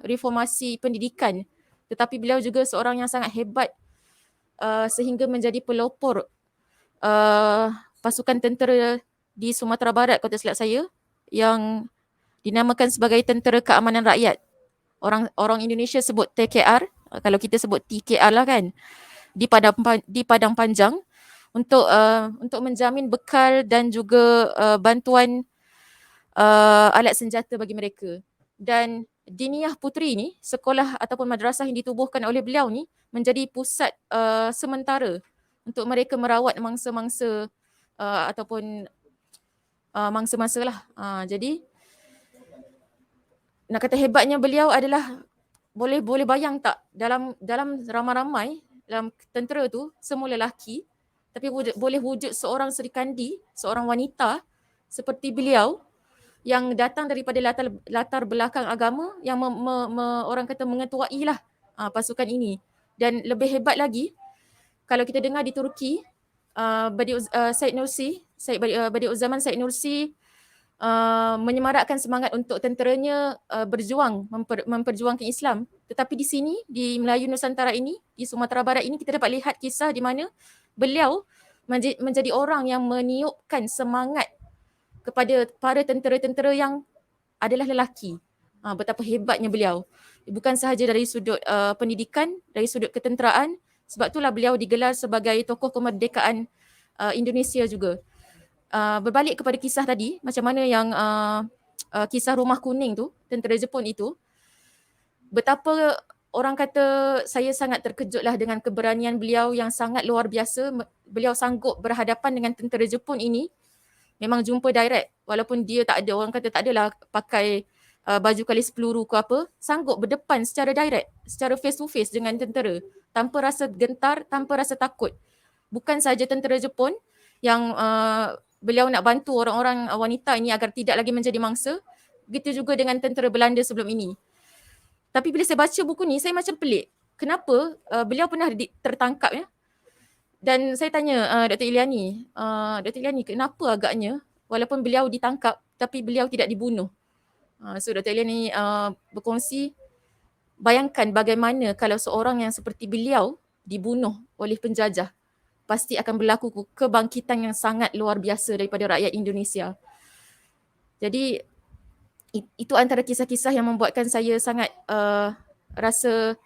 reformasi pendidikan, tetapi beliau juga seorang yang sangat hebat sehingga menjadi pelopor pasukan tentera di Sumatera Barat kalau tak silap saya, yang dinamakan sebagai Tentera Keamanan Rakyat. Orang Indonesia sebut TKR, kalau kita sebut TKR lah kan, di Padang Panjang untuk menjamin bekal dan juga bantuan alat senjata bagi mereka. Dan Diniyah Puteri ni, sekolah ataupun madrasah yang ditubuhkan oleh beliau ni menjadi pusat sementara untuk mereka merawat mangsa-mangsa ataupun mangsa-mangsa lah. Jadi nak kata hebatnya beliau adalah boleh bayang tak dalam ramai-ramai dalam tentera tu semua lelaki, tapi boleh wujud seorang Sri Kandi, seorang wanita seperti beliau yang datang daripada latar belakang agama yang orang kata mengetuai lah pasukan ini. Dan lebih hebat lagi kalau kita dengar di Turki, Said Nursi, Badi'uzzaman Said Nursi menyemarakkan semangat untuk tenteranya berjuang memperjuangkan Islam. Tetapi di sini di Melayu Nusantara ini, di Sumatera Barat ini, kita dapat lihat kisah di mana beliau menjadi orang yang meniupkan semangat kepada para tentera-tentera yang adalah lelaki. Betapa hebatnya beliau. Bukan sahaja dari sudut pendidikan, dari sudut ketenteraan, sebab itulah beliau digelar sebagai tokoh kemerdekaan Indonesia juga. Berbalik kepada kisah tadi, macam mana yang kisah Rumah Kuning tu, tentera Jepun itu, betapa orang kata saya sangat terkejutlah dengan keberanian beliau yang sangat luar biasa. Beliau sanggup berhadapan dengan tentera Jepun ini, memang jumpa direct, walaupun dia tak ada, orang kata tak adalah pakai baju kalis peluru ke apa, sanggup berdepan secara direct, secara face to face dengan tentera, tanpa rasa gentar, tanpa rasa takut. Bukan sahaja tentera Jepun yang beliau nak bantu orang-orang wanita ini agar tidak lagi menjadi mangsa, begitu juga dengan tentera Belanda sebelum ini. Tapi bila saya baca buku ni, saya macam pelik. Kenapa beliau pernah tertangkap ya? Dan saya tanya Dr. Iliani, kenapa agaknya walaupun beliau ditangkap tapi beliau tidak dibunuh? So Dr. Iliani berkongsi, bayangkan bagaimana kalau seorang yang seperti beliau dibunuh oleh penjajah. Pasti akan berlaku kebangkitan yang sangat luar biasa daripada rakyat Indonesia. Jadi itu antara kisah-kisah yang membuatkan saya sangat rasa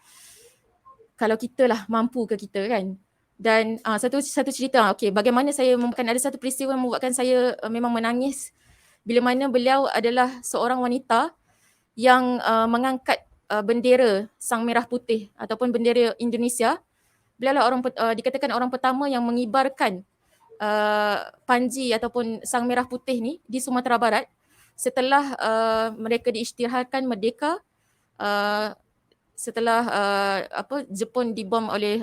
kalau kita lah mampu ke kita kan. Dan satu cerita, bagaimana saya ada satu peristiwa yang membuatkan saya memang menangis bila mana beliau adalah seorang wanita yang mengangkat bendera Sang Merah Putih ataupun bendera Indonesia. Beliau lah dikatakan orang pertama yang mengibarkan panji ataupun Sang Merah Putih ni di Sumatera Barat setelah mereka diisytiharkan merdeka setelah Jepun dibom oleh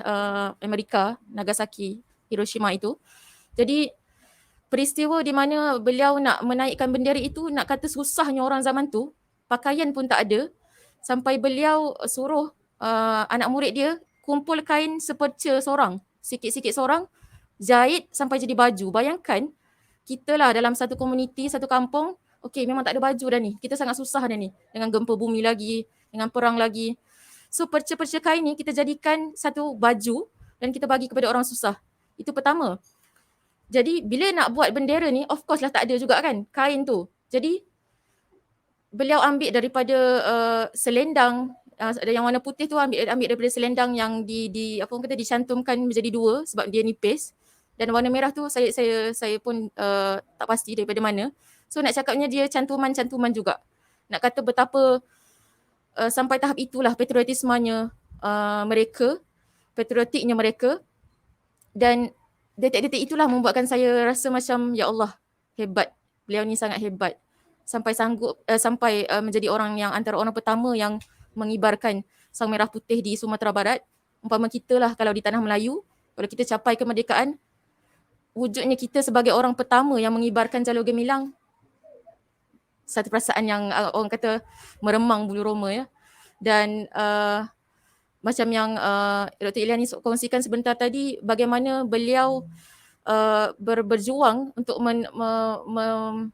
Amerika, Nagasaki, Hiroshima itu. Jadi peristiwa di mana beliau nak menaikkan bendera itu, nak kata susahnya orang zaman tu, pakaian pun tak ada, sampai beliau suruh anak murid dia kumpul kain seperca seorang, sikit-sikit seorang, jahit sampai jadi baju. Bayangkan, kita lah dalam satu komuniti, satu kampung, memang tak ada baju dah ni. Kita sangat susah dah ni. Dengan gempa bumi lagi, dengan perang lagi. So perca-perca kain ni kita jadikan satu baju dan kita bagi kepada orang susah. Itu pertama. Jadi bila nak buat bendera ni, of course lah tak ada juga kan kain tu. Jadi beliau ambil daripada selendang, yang warna putih tu ambil daripada selendang yang dicantumkan menjadi dua sebab dia nipis, dan warna merah tu saya pun tak pasti daripada mana. So nak cakapnya dia cantuman-cantuman juga. Nak kata betapa sampai tahap itulah patriotismenya patriotiknya mereka, dan detik-detik itulah membuatkan saya rasa macam ya Allah, hebat. Beliau ni sangat hebat. Sampai menjadi orang yang antara orang pertama yang mengibarkan Sang Merah Putih di Sumatera Barat. Umpama kita lah kalau di tanah Melayu, kalau kita capai kemerdekaan, wujudnya kita sebagai orang pertama yang mengibarkan jalur gemilang, satu perasaan yang orang kata meremang bulu roma ya. Dan macam yang Dr. Iliani kongsikan sebentar tadi, bagaimana beliau berjuang untuk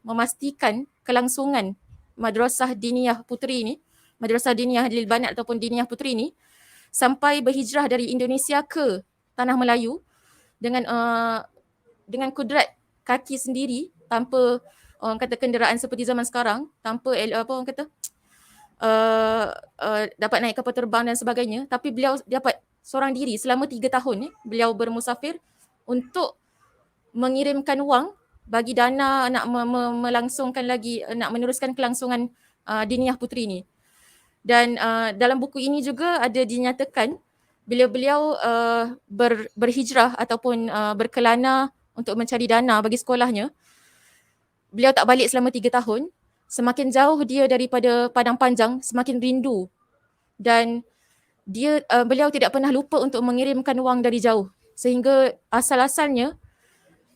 memastikan kelangsungan Madrasah Diniyah Puteri ni, Madrasah Diniyah Lil Banat ataupun Diniyah Puteri ni, sampai berhijrah dari Indonesia ke tanah Melayu dengan kudrat kaki sendiri, tanpa orang kata kenderaan seperti zaman sekarang, tanpa dapat naik kapal terbang dan sebagainya. Tapi beliau dapat seorang diri selama 3 tahun beliau bermusafir untuk mengirimkan wang bagi dana nak melangsungkan lagi, nak meneruskan kelangsungan Diniyah Putri ni. Dan dalam buku ini juga ada dinyatakan bila beliau berhijrah ataupun berkelana untuk mencari dana bagi sekolahnya, beliau tak balik selama 3 tahun. Semakin jauh dia daripada Padang Panjang, semakin rindu. Dan beliau tidak pernah lupa untuk mengirimkan wang dari jauh. Sehingga asal-asalnya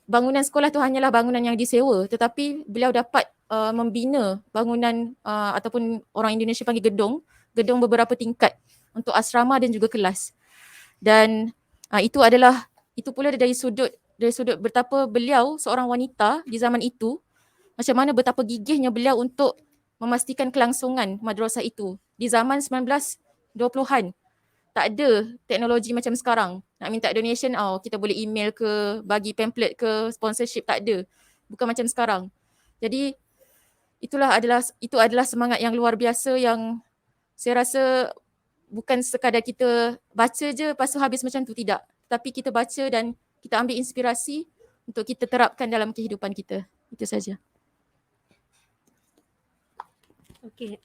bangunan sekolah tu hanyalah bangunan yang disewa, tetapi beliau dapat membina bangunan ataupun orang Indonesia panggil gedung beberapa tingkat untuk asrama dan juga kelas. Dan itu pula dari sudut betapa beliau seorang wanita di zaman itu, macam mana betapa gigihnya beliau untuk memastikan kelangsungan madrasah itu. Di zaman 1920-an, tak ada teknologi macam sekarang. Nak minta donation, kita boleh email ke, bagi pamphlet ke, sponsorship, tak ada. Bukan macam sekarang. Jadi itu adalah semangat yang luar biasa yang saya rasa bukan sekadar kita baca je lepas tu habis macam tu, tidak. Tapi kita baca dan kita ambil inspirasi untuk kita terapkan dalam kehidupan kita. Itu saja. Okey.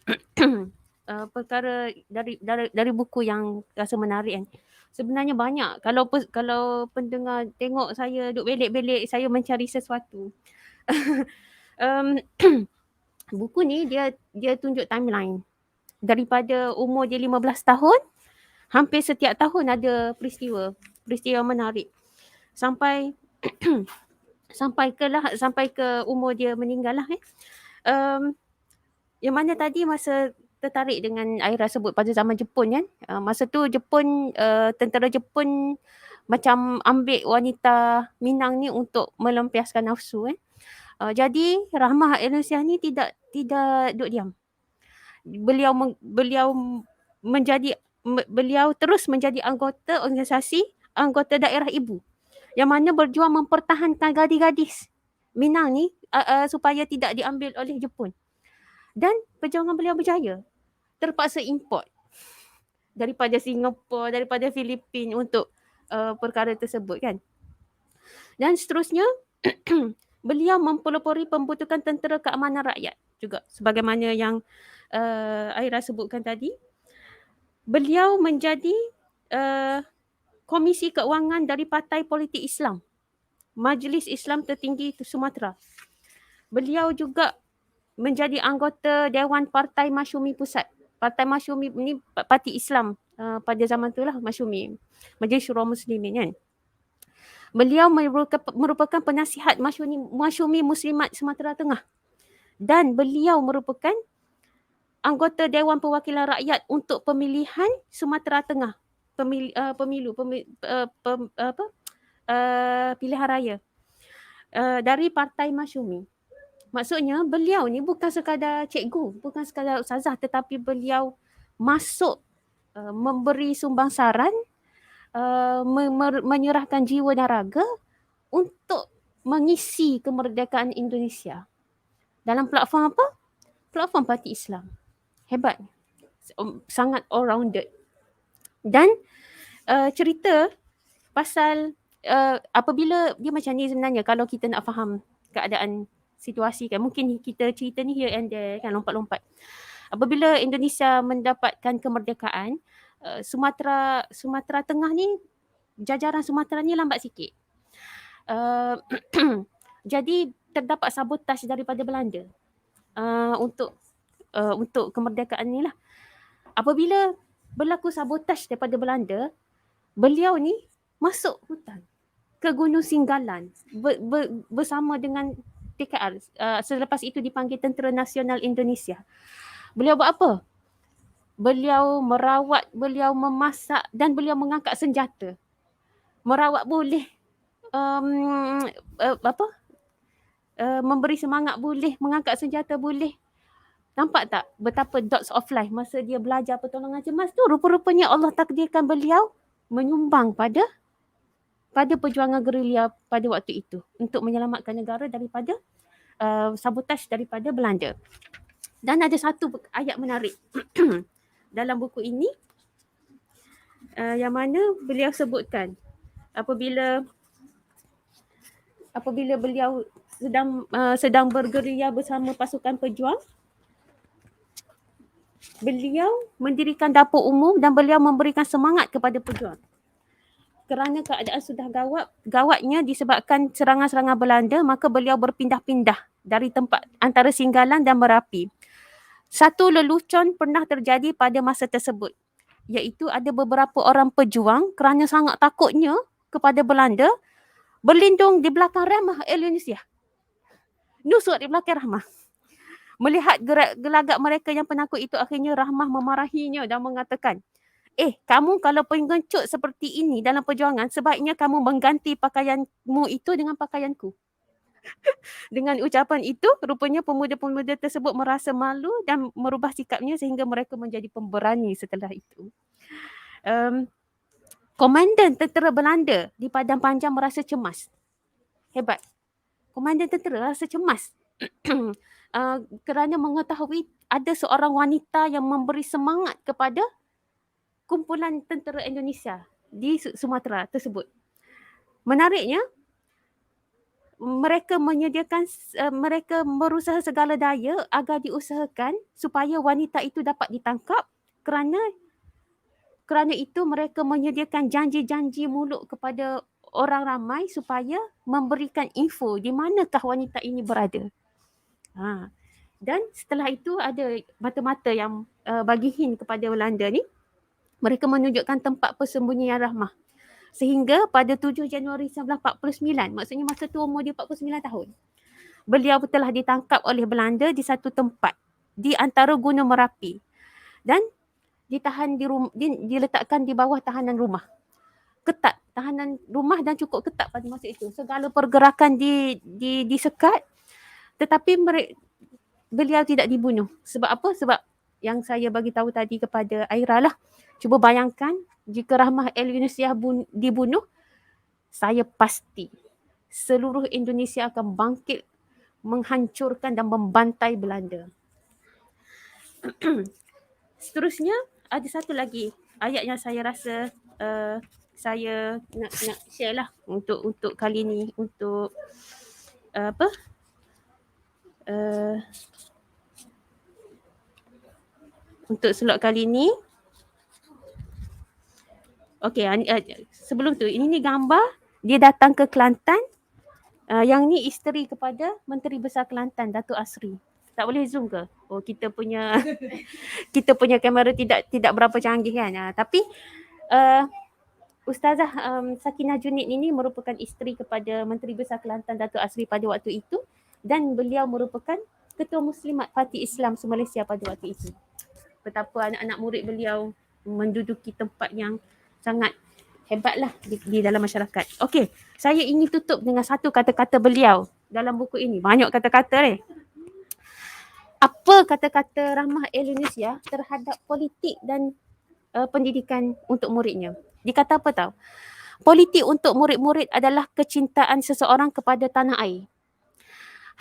Perkara dari buku yang rasa menarik kan. Sebenarnya banyak. Kalau pendengar tengok saya duk belik-belik, saya mencari sesuatu. Buku ni dia tunjuk timeline. Daripada umur dia 15 tahun, hampir setiap tahun ada peristiwa menarik. Sampai ke umur dia meninggal lah. Yang mana tadi masa tertarik dengan Aira sebut pada zaman Jepun kan. Masa tu tentera Jepun macam ambil wanita Minang ni untuk melampiaskan nafsu kan. Jadi Rahmah Elnusiah ni tidak duduk diam. Beliau terus menjadi anggota daerah ibu yang mana berjuang mempertahankan gadis-gadis Minang ni supaya tidak diambil oleh Jepun. Dan perjuangan beliau berjaya. Terpaksa import daripada Singapura, daripada Filipina untuk perkara tersebut kan. Dan seterusnya beliau mempelopori pembentukan tentera keamanan rakyat juga. Sebagaimana yang Aira sebutkan tadi. Beliau menjadi Komisi Keuangan dari Partai Politik Islam, Majlis Islam Tertinggi Sumatera. Beliau juga menjadi anggota Dewan Partai Masyumi Pusat. Partai Masyumi ni parti Islam pada zaman tu lah, Masyumi, Majlis Syura Muslimin kan. Beliau merupakan penasihat Masyumi Muslimat Sumatera Tengah. Dan beliau merupakan anggota Dewan Perwakilan Rakyat untuk pemilihan Sumatera Tengah. Pilihan raya dari Partai Masyumi. Maksudnya beliau ni bukan sekadar cikgu, bukan sekadar ustazah, tetapi beliau masuk memberi sumbangsaran, menyerahkan jiwa dan raga untuk mengisi kemerdekaan Indonesia. Dalam platform apa? Platform Parti Islam. Hebat. Sangat all-rounded. Dan cerita pasal apabila dia macam ni sebenarnya, kalau kita nak faham keadaan situasi kan, mungkin kita cerita ni here and there kan, lompat-lompat. Apabila Indonesia mendapatkan kemerdekaan, Sumatera Tengah ni, jajaran Sumatera ni lambat sikit. Jadi terdapat sabotaj daripada Belanda untuk kemerdekaan ni lah. Apabila berlaku sabotaj daripada Belanda, beliau ni masuk hutan ke Gunung Singgalan bersama dengan TKR. Selepas itu dipanggil Tentera Nasional Indonesia. Beliau buat apa? Beliau merawat, beliau memasak dan beliau mengangkat senjata. Merawat boleh, memberi semangat boleh, mengangkat senjata boleh. Nampak tak betapa dots of life masa dia belajar pertolongan cemas tu, rupa-rupanya Allah takdirkan beliau menyumbang pada perjuangan gerilya pada waktu itu untuk menyelamatkan negara daripada sabotaj daripada Belanda. Dan ada satu ayat menarik dalam buku ini yang mana beliau sebutkan apabila beliau sedang bergerilya bersama pasukan pejuang, beliau mendirikan dapur umum dan beliau memberikan semangat kepada pejuang. Kerana keadaan sudah gawatnya disebabkan serangan-serangan Belanda, maka beliau berpindah-pindah dari tempat antara Singgalang dan Merapi. Satu lelucon pernah terjadi pada masa tersebut, iaitu ada beberapa orang pejuang kerana sangat takutnya kepada Belanda, berlindung di belakang Rahmah El-Yunusiyah. Nusuk di belakang Rahmah. Melihat gelagak mereka yang penakut itu, akhirnya Rahmah memarahinya dan mengatakan, kamu kalau pengecut seperti ini dalam perjuangan, sebaiknya kamu mengganti pakaianmu itu dengan pakaianku. Dengan ucapan itu, rupanya pemuda-pemuda tersebut merasa malu dan merubah sikapnya sehingga mereka menjadi pemberani setelah itu. Komandan tentera Belanda di Padang Panjang merasa cemas. Hebat. Komandan tentera rasa cemas kerana mengetahui ada seorang wanita yang memberi semangat kepada kumpulan tentera Indonesia di Sumatera tersebut. Menariknya, mereka berusaha segala daya agar diusahakan supaya wanita itu dapat ditangkap, kerana itu mereka menyediakan janji-janji mulut kepada orang ramai supaya memberikan info di manakah wanita ini berada. Dan setelah itu ada mata-mata yang bagi hint kepada Belanda ni, mereka menunjukkan tempat persembunyian Rahmah. Sehingga pada 7 Januari 1949, maksudnya masa tu umur dia 49 tahun, beliau telah ditangkap oleh Belanda di satu tempat di antara Gunung Merapi dan ditahan diletakkan di bawah tahanan rumah. Ketat, tahanan rumah dan cukup ketat pada masa itu. Segala pergerakan disekat, tetapi beliau tidak dibunuh. Sebab apa? Sebab yang saya bagi tahu tadi kepada Aira lah. Cuba bayangkan jika Rahmah El-Yunusiyah dibunuh, saya pasti seluruh Indonesia akan bangkit menghancurkan dan membantai Belanda. Seterusnya ada satu lagi ayat yang saya rasa saya nak share lah untuk kali ni, untuk untuk slot kali ni. Okey, sebelum tu, ini gambar dia datang ke Kelantan. Yang ni isteri kepada Menteri Besar Kelantan, Datuk Asri. Tak boleh zoom ke? Oh, kita punya kamera tidak berapa canggih kan. Tapi Ustazah Sakinah Junid ini merupakan isteri kepada Menteri Besar Kelantan, Datuk Asri pada waktu itu, dan beliau merupakan Ketua Muslimat Parti Islam Malaysia pada waktu itu. Betapa anak-anak murid beliau menduduki tempat yang sangat hebatlah di dalam masyarakat. Okey, saya ingin tutup dengan satu kata-kata beliau dalam buku ini. Banyak kata-kata ni. Apa kata-kata Rahmah El-Yunusiyah terhadap politik dan pendidikan untuk muridnya? Dikata apa tahu? Politik untuk murid-murid adalah kecintaan seseorang kepada tanah air.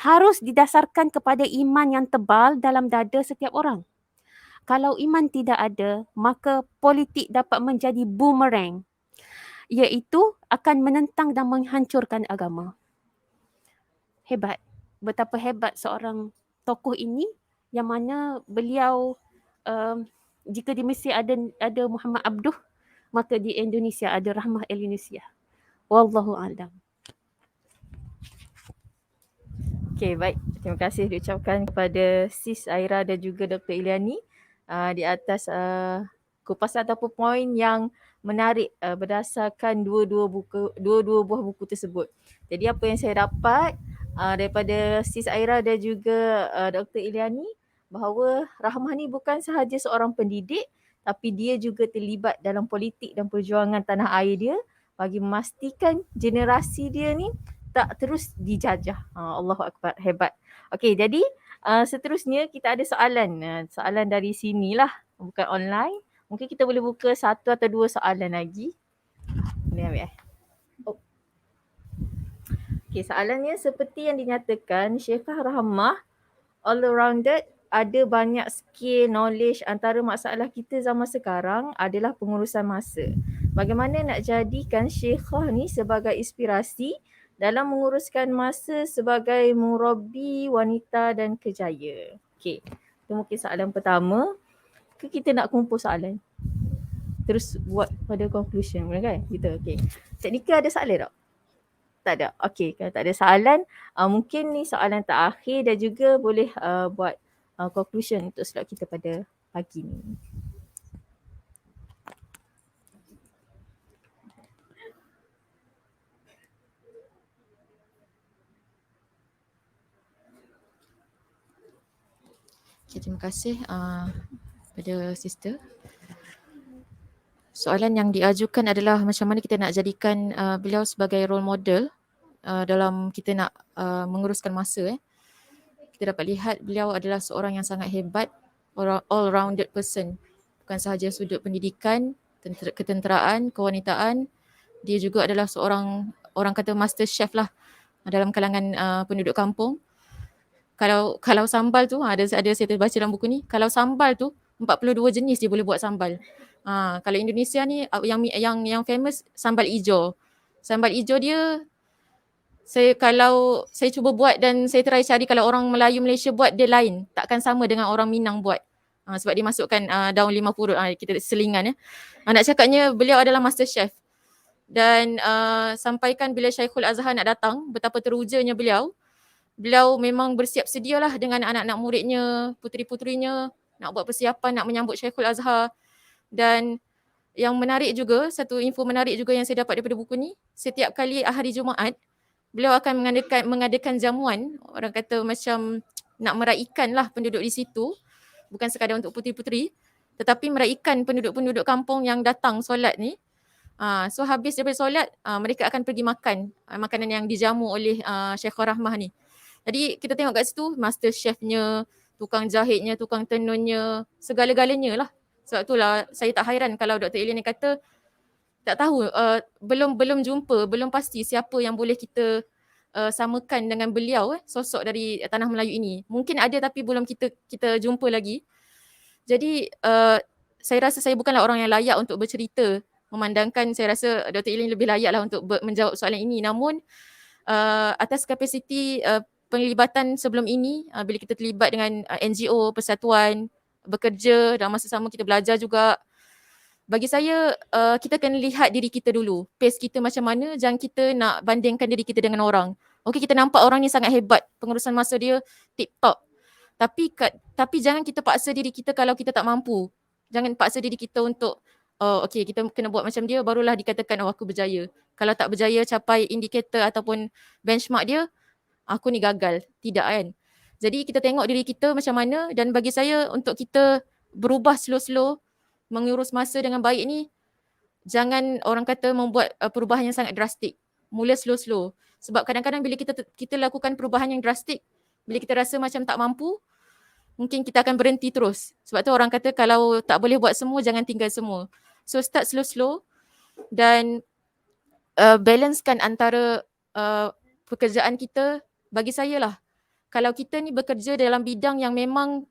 Harus didasarkan kepada iman yang tebal dalam dada setiap orang. Kalau iman tidak ada, maka politik dapat menjadi boomerang, iaitu akan menentang dan menghancurkan agama. Hebat. Betapa hebat seorang tokoh ini, yang mana beliau jika di Mesir ada Muhammad Abduh, maka di Indonesia ada Rahmah El-Yunusiyah. Wallahu a'lam. Okey, baik. Terima kasih diucapkan kepada Sis Aira dan juga Dr. Iliani di atas kupasan ataupun poin yang menarik berdasarkan dua-dua buah buku tersebut. Jadi apa yang saya dapat daripada Sis Aira dan juga Dr. Iliani, bahawa Rahmah ni bukan sahaja seorang pendidik, tapi dia juga terlibat dalam politik dan perjuangan tanah air dia bagi memastikan generasi dia ni tak terus dijajah. Allahu Akbar, hebat. Okey, jadi seterusnya kita ada soalan. Soalan dari sinilah, bukan online. Mungkin kita boleh buka satu atau dua soalan lagi. Boleh ambil Okey, soalannya seperti yang dinyatakan, Syekhah Rahmah all-rounded, ada banyak skill, knowledge. Antara masalah kita zaman sekarang adalah pengurusan masa. Bagaimana nak jadikan Syekhah ni sebagai inspirasi dalam menguruskan masa sebagai murabbi wanita dan kejaya? Okey, itu mungkin soalan pertama. ke kita nak kumpul soalan? Terus buat pada conclusion kan? Gitu, okay. Cik Dika ada soalan tak? Tak ada. Okay, kalau tak ada soalan, mungkin ni soalan terakhir dan juga boleh buat conclusion untuk slot kita pada pagi ni. Okay, terima kasih pada sister. Soalan yang diajukan adalah macam mana kita nak jadikan beliau sebagai role model dalam kita nak menguruskan masa. Kita dapat lihat beliau adalah seorang yang sangat hebat, all-rounded person. Bukan sahaja sudut pendidikan, ketenteraan, kewanitaan, dia juga adalah seorang, orang kata master chef lah dalam kalangan penduduk kampung. Kalau sambal tu, ada saya terbaca dalam buku ni, kalau sambal tu 42 jenis dia boleh buat sambal. Kalau Indonesia ni yang famous sambal ijo. Sambal ijo dia kalau saya cuba buat dan saya try cari kalau orang Melayu Malaysia buat dia lain, takkan sama dengan orang Minang buat. Sebab dia masukkan daun 5 purut, kita selingan ya. Nak cakapnya beliau adalah master chef. Dan sampaikan bila Syekhul Azhar nak datang, betapa terujanya beliau. Beliau memang bersiap sedialah dengan anak-anak muridnya, puteri-puterinya, nak buat persiapan nak menyambut Syekhul Azhar. Dan yang menarik juga, satu info menarik juga yang saya dapat daripada buku ni, setiap kali hari Jumaat, beliau akan mengadakan jamuan, orang kata macam nak meraihkan lah penduduk di situ, bukan sekadar untuk puteri-puteri, tetapi meraihkan penduduk-penduduk kampung yang datang solat ni. So habis daripada solat, mereka akan pergi makan makanan yang dijamu oleh Syekhul Rahmah ni. Jadi kita tengok kat situ, master chefnya, tukang jahitnya, tukang tenunnya, segala-galanya lah. Sebab itulah saya tak hairan kalau Dr. Elian ni kata tak tahu, belum jumpa, belum pasti siapa yang boleh kita samakan dengan beliau, sosok dari tanah Melayu ini. Mungkin ada tapi belum kita jumpa lagi. Jadi saya rasa saya bukanlah orang yang layak untuk bercerita, memandangkan saya rasa Dr. Elian lebih layak lah untuk menjawab soalan ini. Namun atas kapasiti penglibatan sebelum ini, bila kita terlibat dengan NGO, persatuan, bekerja dan masa sama kita belajar juga. Bagi saya, kita kena lihat diri kita dulu. Pace kita macam mana, jangan kita nak bandingkan diri kita dengan orang. Okey, kita nampak orang ni sangat hebat, pengurusan masa dia tip-top. Tapi jangan kita paksa diri kita kalau kita tak mampu. Jangan paksa diri kita untuk, okey kita kena buat macam dia, barulah dikatakan aku berjaya. Kalau tak berjaya capai indikator ataupun benchmark dia, aku ni gagal. Tidak kan? Jadi kita tengok diri kita macam mana, dan bagi saya untuk kita berubah slow-slow, mengurus masa dengan baik ni, jangan orang kata membuat perubahan yang sangat drastik. Mula slow-slow. Sebab kadang-kadang bila kita lakukan perubahan yang drastik, bila kita rasa macam tak mampu, mungkin kita akan berhenti terus. Sebab tu orang kata kalau tak boleh buat semua, jangan tinggal semua. So start slow-slow dan balancekan antara pekerjaan kita. Bagi saya lah, kalau kita ni bekerja dalam bidang yang memang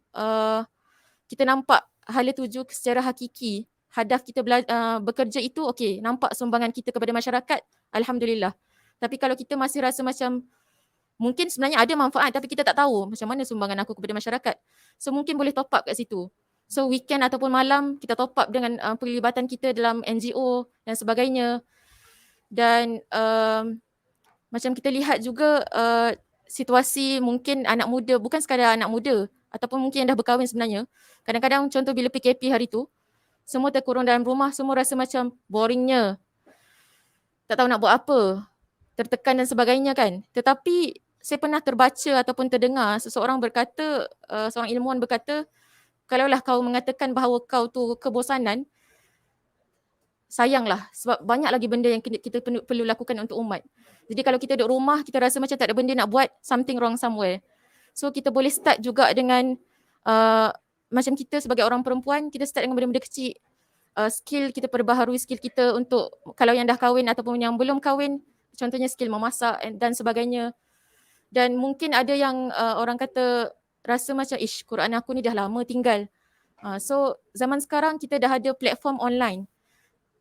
kita nampak hala tuju secara hakiki, hadaf kita bekerja itu okey, nampak sumbangan kita kepada masyarakat, alhamdulillah. Tapi kalau kita masih rasa macam mungkin sebenarnya ada manfaat tapi kita tak tahu macam mana sumbangan aku kepada masyarakat, so mungkin boleh top up kat situ. So weekend ataupun malam kita top up dengan perlibatan kita dalam NGO dan sebagainya. Dan macam kita lihat juga situasi mungkin anak muda, bukan sekadar anak muda ataupun mungkin yang dah berkahwin sebenarnya. Kadang-kadang contoh bila PKP hari tu, semua terkurung dalam rumah, semua rasa macam boringnya. Tak tahu nak buat apa, tertekan dan sebagainya kan. Tetapi saya pernah terbaca ataupun terdengar seseorang berkata, seorang ilmuwan berkata, kalaulah kau mengatakan bahawa kau tu kebosanan, sayanglah sebab banyak lagi benda yang kita perlu lakukan untuk umat. Jadi kalau kita duduk rumah, kita rasa macam tak ada benda nak buat, something wrong somewhere. So kita boleh start juga dengan macam kita sebagai orang perempuan, kita start dengan benda-benda kecil. Skill kita perbaharui skill kita untuk kalau yang dah kahwin ataupun yang belum kahwin, contohnya skill memasak dan sebagainya. Dan mungkin ada yang orang kata rasa macam Quran aku ni dah lama tinggal. So zaman sekarang kita dah ada platform online.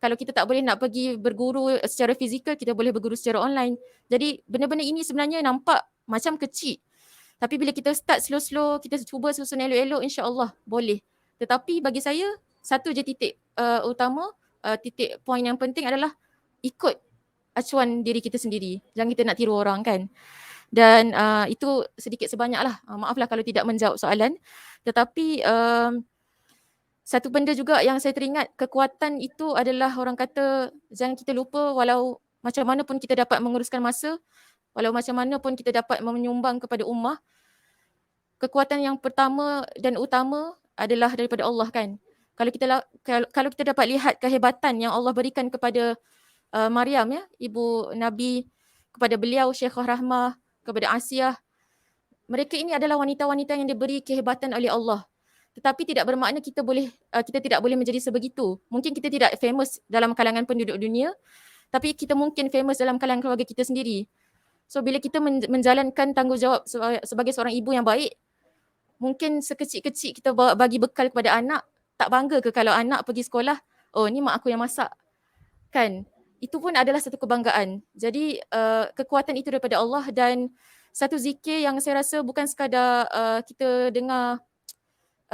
Kalau kita tak boleh nak pergi berguru secara fizikal, kita boleh berguru secara online. Jadi benda-benda ini sebenarnya nampak macam kecil. Tapi bila kita start slow-slow, kita cuba susun elok-elok, insya-Allah boleh. Tetapi bagi saya satu je titik utama, titik poin yang penting adalah ikut acuan diri kita sendiri. Jangan kita nak tiru orang kan. Dan itu sedikit sebanyaklah. Maaflah kalau tidak menjawab soalan. Tetapi satu benda juga yang saya teringat, kekuatan itu adalah orang kata jangan kita lupa walau macam mana pun kita dapat menguruskan masa, walau macam mana pun kita dapat menyumbang kepada ummah, kekuatan yang pertama dan utama adalah daripada Allah kan. Kalau kita dapat lihat kehebatan yang Allah berikan kepada Maryam ya, ibu Nabi, kepada beliau Syekhah Rahmah, kepada Asiyah, mereka ini adalah wanita-wanita yang diberi kehebatan oleh Allah. Tetapi tidak bermakna kita tidak boleh menjadi sebegitu. Mungkin kita tidak famous dalam kalangan penduduk dunia, tapi kita mungkin famous dalam kalangan keluarga kita sendiri. So bila kita menjalankan tanggungjawab sebagai seorang ibu yang baik, mungkin sekecil-kecil kita bagi bekal kepada anak, tak bangga ke kalau anak pergi sekolah, oh ni mak aku yang masak. Kan? Itu pun adalah satu kebanggaan. Jadi kekuatan itu daripada Allah, dan satu zikir yang saya rasa bukan sekadar kita dengar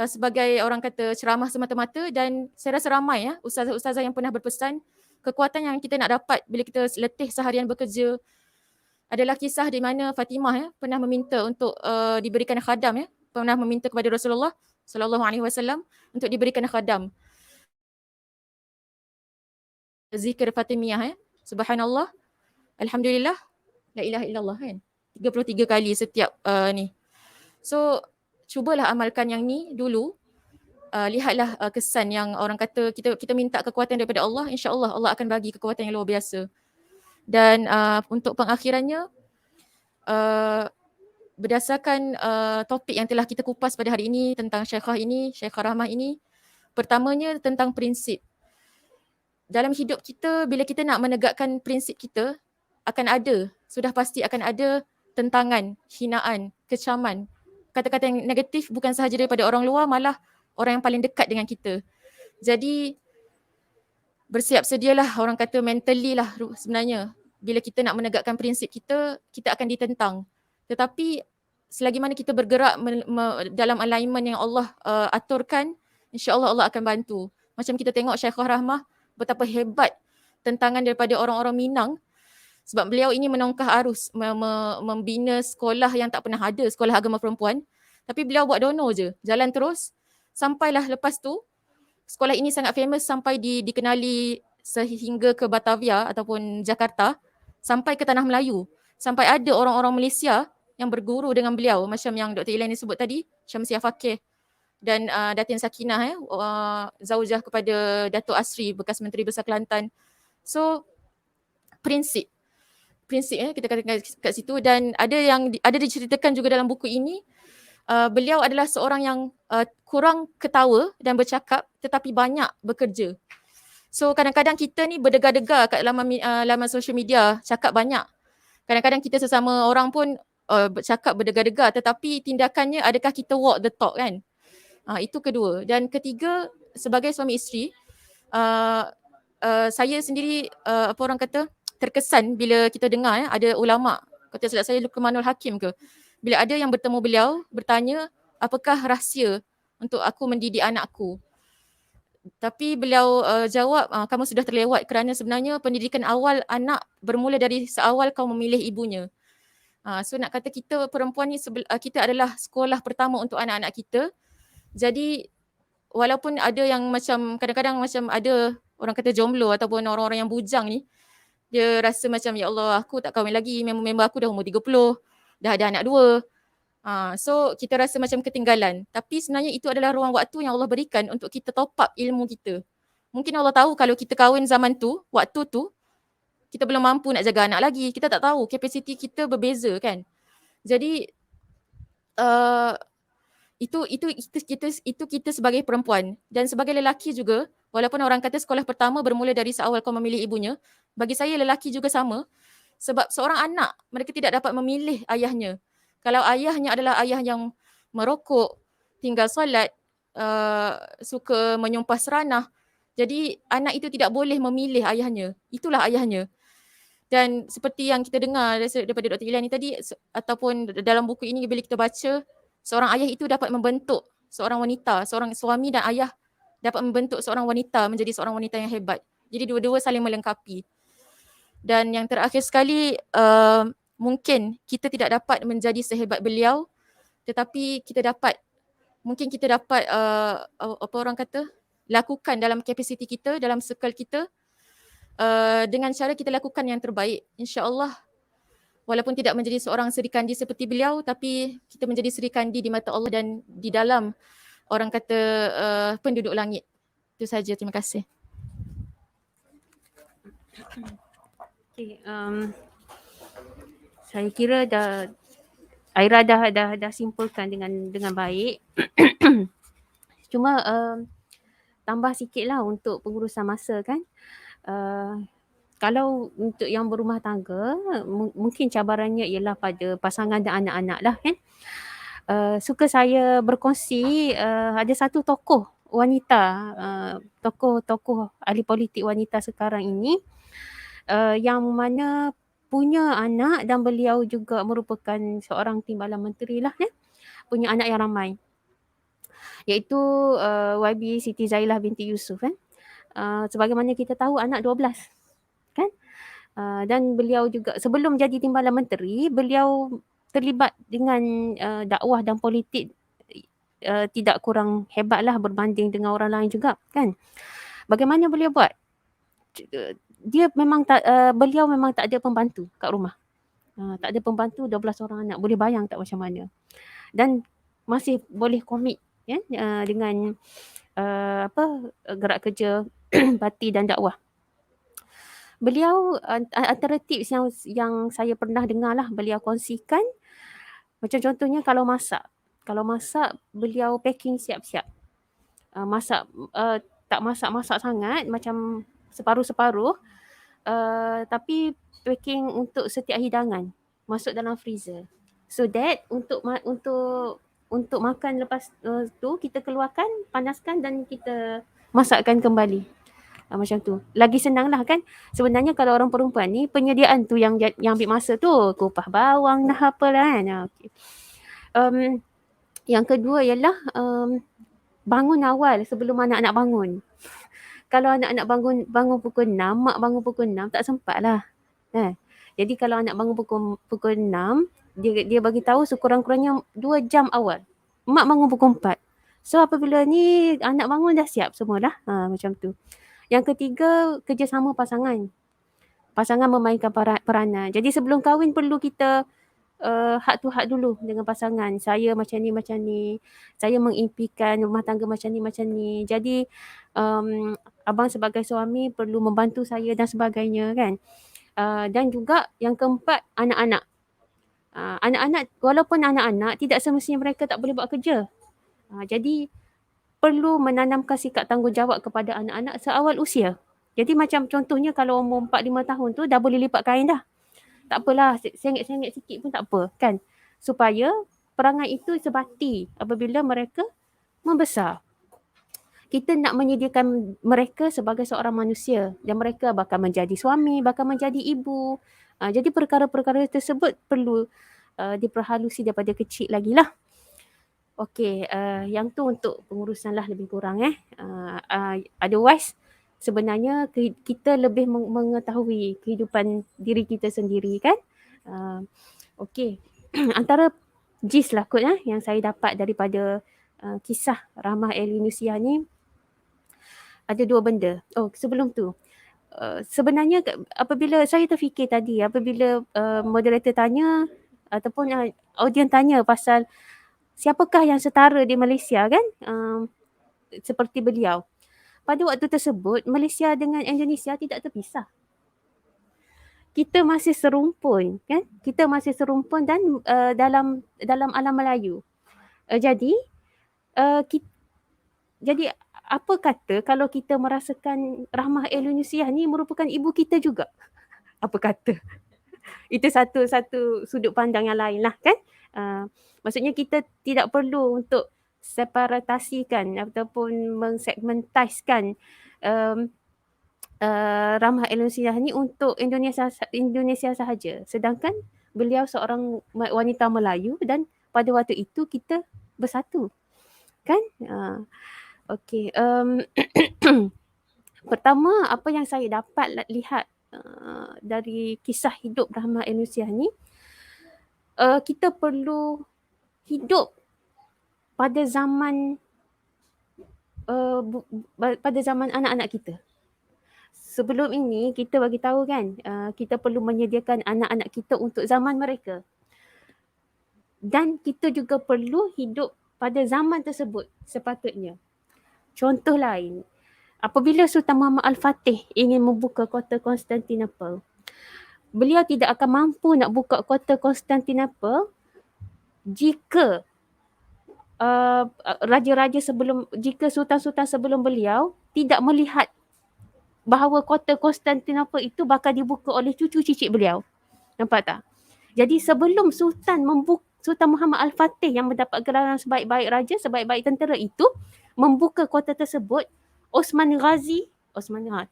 sebagai orang kata ceramah semata-mata, dan saya rasa ramai ya ustazah-ustazah yang pernah berpesan, kekuatan yang kita nak dapat bila kita letih seharian bekerja adalah kisah di mana Fatimah ya pernah meminta untuk diberikan khadam ya, pernah meminta kepada Rasulullah sallallahu alaihi wasallam untuk diberikan khadam. Zikir Fatimiyah ya. Subhanallah, alhamdulillah, la ilaha illallah kan. 33 kali setiap ni. So cubalah amalkan yang ni dulu. Lihatlah kesan yang orang kata kita minta kekuatan daripada Allah, insya-Allah Allah akan bagi kekuatan yang luar biasa. Dan untuk pengakhirannya, berdasarkan topik yang telah kita kupas pada hari ini tentang Syekhah Rahmah ini, pertamanya tentang prinsip. Dalam hidup kita, bila kita nak menegakkan prinsip kita, sudah pasti akan ada tentangan, hinaan, kecaman. Kata-kata yang negatif bukan sahaja daripada orang luar, malah orang yang paling dekat dengan kita. Jadi bersiap sedialah, orang kata mentally lah sebenarnya. Bila kita nak menegakkan prinsip kita, kita akan ditentang. Tetapi selagi mana kita bergerak dalam alignment yang Allah aturkan, insya-Allah Allah akan bantu. Macam kita tengok Syekhah Rahmah, betapa hebat tentangan daripada orang-orang Minang, sebab beliau ini menongkah arus, membina sekolah yang tak pernah ada, sekolah agama perempuan. Tapi beliau buat dono je, jalan terus. Sampailah lepas tu, sekolah ini sangat famous sampai dikenali sehingga ke Batavia ataupun Jakarta, sampai ke Tanah Melayu. Sampai ada orang-orang Malaysia yang berguru dengan beliau, macam yang Dr. Ilaini sebut tadi, Syamsiah Fakih dan Datin Sakinah, zaujah kepada Datuk Asri, bekas Menteri Besar Kelantan. So, prinsip kita katakan kat situ, dan ada diceritakan juga dalam buku ini, beliau adalah seorang yang kurang ketawa dan bercakap tetapi banyak bekerja. So kadang-kadang kita ni berdegar-degar kat laman social media, cakap banyak. Kadang-kadang kita sesama orang pun bercakap berdegar-degar, tetapi tindakannya adakah kita walk the talk kan? Itu kedua. Dan ketiga, sebagai suami isteri, saya sendiri apa orang kata terkesan bila kita dengar ada ulama, kata silap saya Luqmanul Hakim ke, bila ada yang bertemu beliau bertanya, apakah rahsia untuk aku mendidik anakku? Tapi beliau jawab, kamu sudah terlewat, kerana sebenarnya pendidikan awal anak bermula dari seawal kau memilih ibunya. So nak kata kita perempuan ni kita adalah sekolah pertama untuk anak-anak kita. Jadi walaupun ada yang macam kadang-kadang macam ada orang kata jomblo ataupun orang-orang yang bujang ni, dia rasa macam ya Allah aku tak kahwin lagi, member aku dah umur 30, dah ada anak 2. So kita rasa macam ketinggalan. Tapi sebenarnya itu adalah ruang waktu yang Allah berikan untuk kita top up ilmu kita. Mungkin Allah tahu kalau kita kahwin zaman tu, waktu tu, kita belum mampu nak jaga anak lagi. Kita tak tahu, kapasiti kita berbeza kan. Jadi itu kita sebagai perempuan. Dan sebagai lelaki juga, walaupun orang kata sekolah pertama bermula dari seawal kau memilih ibunya, bagi saya lelaki juga sama. Sebab seorang anak, mereka tidak dapat memilih ayahnya. Kalau ayahnya adalah ayah yang merokok, tinggal solat, suka menyumpah seranah, jadi anak itu tidak boleh memilih ayahnya. Itulah ayahnya. Dan seperti yang kita dengar daripada Dr. Ilaini tadi, ataupun dalam buku ini bila kita baca, seorang ayah itu dapat membentuk seorang wanita, seorang suami dan ayah dapat membentuk seorang wanita menjadi seorang wanita yang hebat. Jadi dua-dua saling melengkapi. Dan yang terakhir sekali, mungkin kita tidak dapat menjadi sehebat beliau, tetapi mungkin kita dapat apa orang kata, lakukan dalam kapasiti kita, dalam circle kita, dengan cara kita lakukan yang terbaik. InsyaAllah, walaupun tidak menjadi seorang Sri Kandi seperti beliau, tapi kita menjadi Sri Kandi di mata Allah dan di dalam orang kata penduduk langit. Itu saja, terima kasih. Okay, saya kira Aira dah simpulkan dengan baik. Cuma tambah sikitlah untuk pengurusan masa kan. Kalau untuk yang berumah tangga, mungkin cabarannya ialah pada pasangan dan anak-anak lah kan. Suka saya berkongsi ada satu tokoh wanita, tokoh ahli politik wanita sekarang ini, yang mana punya anak dan beliau juga merupakan seorang timbalan menteri lah ya. Punya anak yang ramai. Iaitu YB Siti Zailah binti Yusof kan. Sebagaimana kita tahu anak 12 kan. Dan beliau juga sebelum jadi timbalan menteri, beliau terlibat dengan dakwah dan politik tidak kurang hebatlah berbanding dengan orang lain juga kan. Bagaimana beliau buat? Beliau memang tak ada pembantu kat rumah. Tak ada pembantu, 12 orang anak. Boleh bayang tak macam mana. Dan masih boleh komit ya, dengan gerak kerja parti dan dakwah. Beliau antara tips yang saya pernah dengar lah beliau kongsikan, macam contohnya kalau masak beliau packing siap-siap. Masak tak masak-masak sangat, macam separuh-separuh, tapi packing untuk setiap hidangan masuk dalam freezer. So that untuk makan lepas tu kita keluarkan, panaskan dan kita masakkan kembali. Macam tu. Lagi senang lah kan. Sebenarnya kalau orang perempuan ni penyediaan tu yang ambil masa tu. Kupah bawang dah apalah kan. Okay. Yang kedua ialah bangun awal sebelum anak-anak bangun. Kalau anak-anak bangun pukul 6, mak bangun pukul 6, tak sempat lah. Jadi kalau anak bangun pukul 6, dia bagi tahu sekurang-kurangnya 2 jam awal. Mak bangun pukul 4. So apabila ni anak bangun dah siap semualah. Macam tu. Yang ketiga, kerjasama pasangan. Pasangan memainkan peranan. Jadi sebelum kahwin perlu kita hak tu hak dulu dengan pasangan. Saya macam ni. Saya mengimpikan rumah tangga macam ni. Jadi abang sebagai suami perlu membantu saya dan sebagainya kan. Dan juga yang keempat, anak-anak. Anak-anak, walaupun anak-anak, tidak semestinya mereka tak boleh buat kerja. Jadi perlu menanamkan sikap tanggungjawab kepada anak-anak seawal usia. Jadi macam contohnya kalau umur 4-5 tahun tu dah boleh lipat kain dah. Tak apalah, sengit-sengit sikit pun tak apa kan. Supaya perangai itu sebati apabila mereka membesar. Kita nak menyediakan mereka sebagai seorang manusia dan mereka bakal menjadi suami, bakal menjadi ibu. Jadi perkara-perkara tersebut perlu diperhalusi daripada kecil lagi lah. Okey, yang tu untuk pengurusan lah lebih kurang otherwise sebenarnya kita lebih mengetahui kehidupan diri kita sendiri kan. Okey, antara gist lah kot yang saya dapat daripada kisah Rahmah El Yunusiah ni ada 2 benda. Sebelum tu sebenarnya apabila saya terfikir tadi, apabila moderator tanya ataupun audiens tanya pasal siapakah yang setara di Malaysia kan, seperti beliau. Pada waktu tersebut, Malaysia dengan Indonesia tidak terpisah. Kita masih serumpun kan? Kita masih serumpun dan dalam alam Melayu. Jadi apa kata kalau kita merasakan Rahmah El Yunusiah ni merupakan ibu kita juga? Apa kata? Itu satu sudut pandang yang lain lah kan? Maksudnya kita tidak perlu untuk separatasikan ataupun mensegmentaskan Rahmah El Yunusiah ni untuk Indonesia sahaja. Sedangkan beliau seorang wanita Melayu dan pada waktu itu kita bersatu. Kan? Okey. Pertama, apa yang saya dapat lihat dari kisah hidup Rahmah El Nursiah ni, kita perlu hidup pada zaman pada zaman anak-anak kita. Sebelum ini kita bagi tahu kan, kita perlu menyediakan anak-anak kita untuk zaman mereka. Dan kita juga perlu hidup pada zaman tersebut sepatutnya. Contoh lain, apabila Sultan Muhammad Al-Fatih ingin membuka kota Konstantinopel, beliau tidak akan mampu nak buka kota Konstantinopel jika raja-raja sebelum, jika sultan-sultan sebelum beliau tidak melihat bahawa kota Konstantinopel itu bakal dibuka oleh cucu cicit beliau. Nampak tak? Jadi sebelum Sultan Muhammad Al-Fatih yang mendapat gelaran sebaik-baik raja, sebaik-baik tentera itu membuka kota tersebut, Osman Ghazi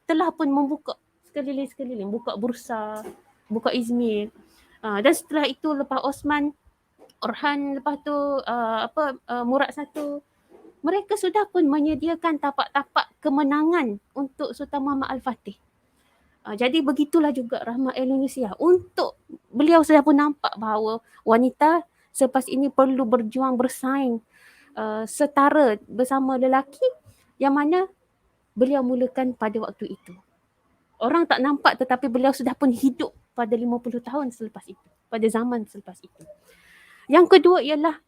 telah pun membuka sekeliling-sekeliling, buka Bursa, buka Izmir. Dan setelah itu lepas Osman, Orhan, lepas tu Murad I, mereka sudah pun menyediakan tapak-tapak kemenangan untuk Sultan Muhammad Al-Fatih. Jadi begitulah juga Rahmah El Nursiah. Untuk beliau sudah pun nampak bahawa wanita selepas ini perlu berjuang bersaing setara bersama lelaki, yang mana beliau mulakan pada waktu itu. Orang tak nampak tetapi beliau sudah pun hidup pada 50 tahun selepas itu, pada zaman selepas itu. Yang kedua ialah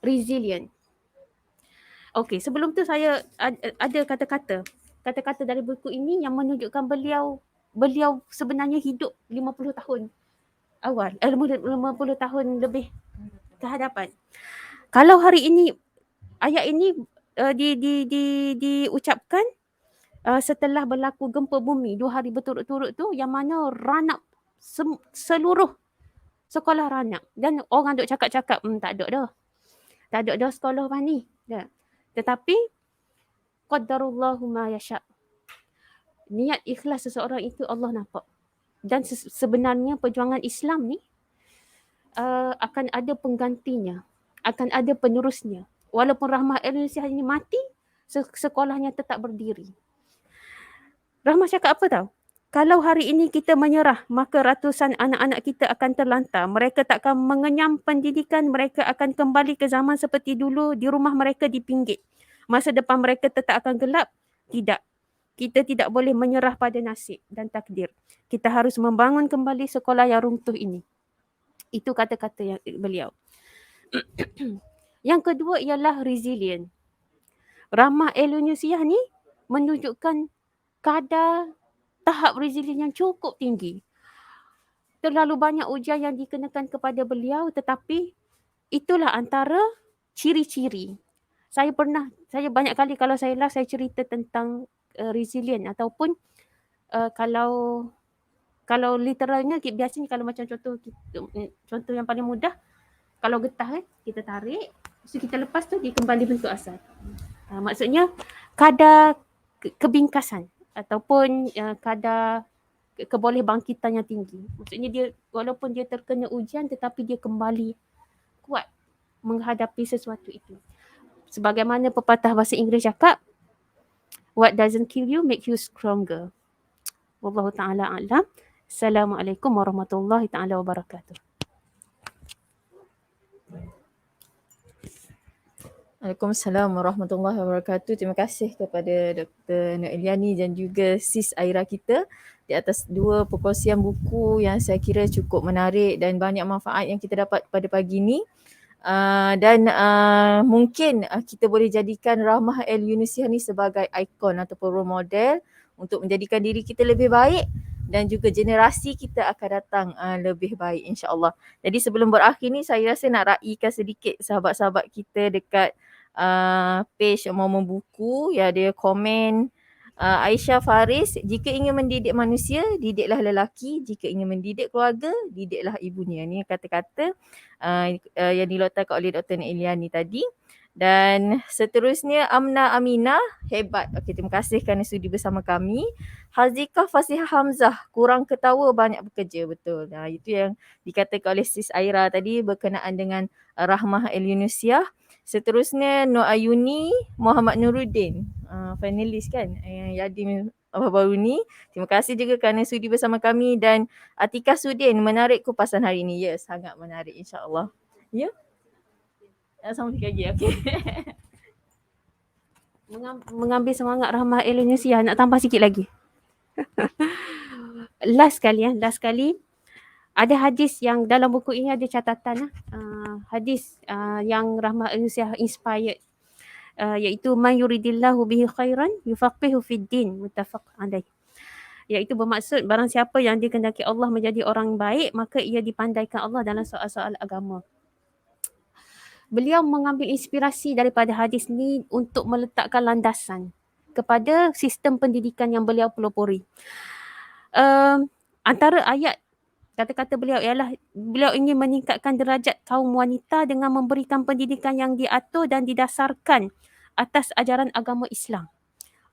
resilient. Okey, sebelum tu saya ada kata-kata dari buku ini yang menunjukkan beliau sebenarnya hidup 50 tahun awal, 50 tahun lebih ke hadapan. Kalau hari ini ayat ini diucapkan setelah berlaku gempa bumi 2 hari berturut-turut tu, yang mana ranap seluruh sekolah ranap, dan orang duk cakap-cakap tak ada dah sekolah apa ni dah. Tetapi qadarullahu ma yasha, niat ikhlas seseorang itu Allah nampak. Dan sebenarnya perjuangan Islam ni akan ada penggantinya, akan ada penerusnya. Walaupun Rahmah El Nursiah ini mati, sekolahnya tetap berdiri. Rahmah cakap apa tahu? Kalau hari ini kita menyerah, maka ratusan anak-anak kita akan terlantar. Mereka tak akan mengenyam pendidikan, mereka akan kembali ke zaman seperti dulu, di rumah mereka dipinggit. Masa depan mereka tetap akan gelap? Tidak. Kita tidak boleh menyerah pada nasib dan takdir. Kita harus membangun kembali sekolah yang runtuh ini. Itu kata-kata yang beliau. Yang kedua ialah resilient. Rahmah El Nursiah ni menunjukkan kadar tahap resilient yang cukup tinggi. Terlalu banyak ujian yang dikenakan kepada beliau, tetapi itulah antara ciri-ciri. Saya banyak kali kalau saya cerita tentang resilient, ataupun kalau literalnya biasanya kalau macam contoh yang paling mudah, kalau getah kita tarik, so kita lepas tu dia kembali bentuk asal. Maksudnya kadar kebingkasan ataupun kadar keboleh bangkitan yang tinggi. Maksudnya dia walaupun dia terkena ujian tetapi dia kembali kuat menghadapi sesuatu itu. Sebagaimana pepatah bahasa Inggeris cakap, what doesn't kill you make you stronger. Wallahu ta'ala a'lam. Assalamualaikum warahmatullahi ta'ala wabarakatuh. Waalaikumsalam warahmatullahi wabarakatuh. Terima kasih kepada Dr. Nur Eliani dan juga Sis Aira kita di atas 2 perkongsian buku yang saya kira cukup menarik dan banyak manfaat yang kita dapat pada pagi ini. Mungkin kita boleh jadikan Rahmah El Nursiah ni sebagai ikon ataupun role model untuk menjadikan diri kita lebih baik dan juga generasi kita akan datang lebih baik, insya-Allah. Jadi sebelum berakhir ni saya rasa nak raikan sedikit sahabat-sahabat kita dekat page Momen Buku, ya, dia komen Aisyah Faris, jika ingin mendidik manusia, didiklah lelaki, jika ingin mendidik keluarga, didiklah ibunya. Ini kata-kata yang dilontarkan oleh Dr. Nur Eliani tadi. Dan seterusnya Amna Aminah, hebat. Okey, terima kasih kerana sudi bersama kami. Hazikah Fasihah Hamzah, kurang ketawa banyak bekerja, betul. Itu yang dikatakan oleh Sis Aira tadi berkenaan dengan Rahmah El Nursiah. Seterusnya Nur Ayuni Muhammad Nuruddin, finalis kan yang Yadim baru ni. Terima kasih juga kerana sudi bersama kami, dan Atika Sudin, menarik kupasan hari ini. Ya, sangat menarik insya-Allah. Ya. Sama sikit lagi. Okey. Mengambil semangat Rahmah Indonesia, nak tambah sikit lagi. Last kali ada hadis yang dalam buku ini ada catatan hadis yang Rahmah Indonesia inspired, iaitu man yuridillahu bihi khairan yufaqihu fid din, muttafaq alaih. Iaitu bermaksud barang siapa yang dikehendaki Allah menjadi orang baik, maka ia dipandaikan Allah dalam soal-soal agama. Beliau mengambil inspirasi daripada hadis ni untuk meletakkan landasan kepada sistem pendidikan yang beliau pelopori. Antara ayat kata-kata beliau ialah beliau ingin meningkatkan derajat kaum wanita dengan memberikan pendidikan yang diatur dan didasarkan atas ajaran agama Islam.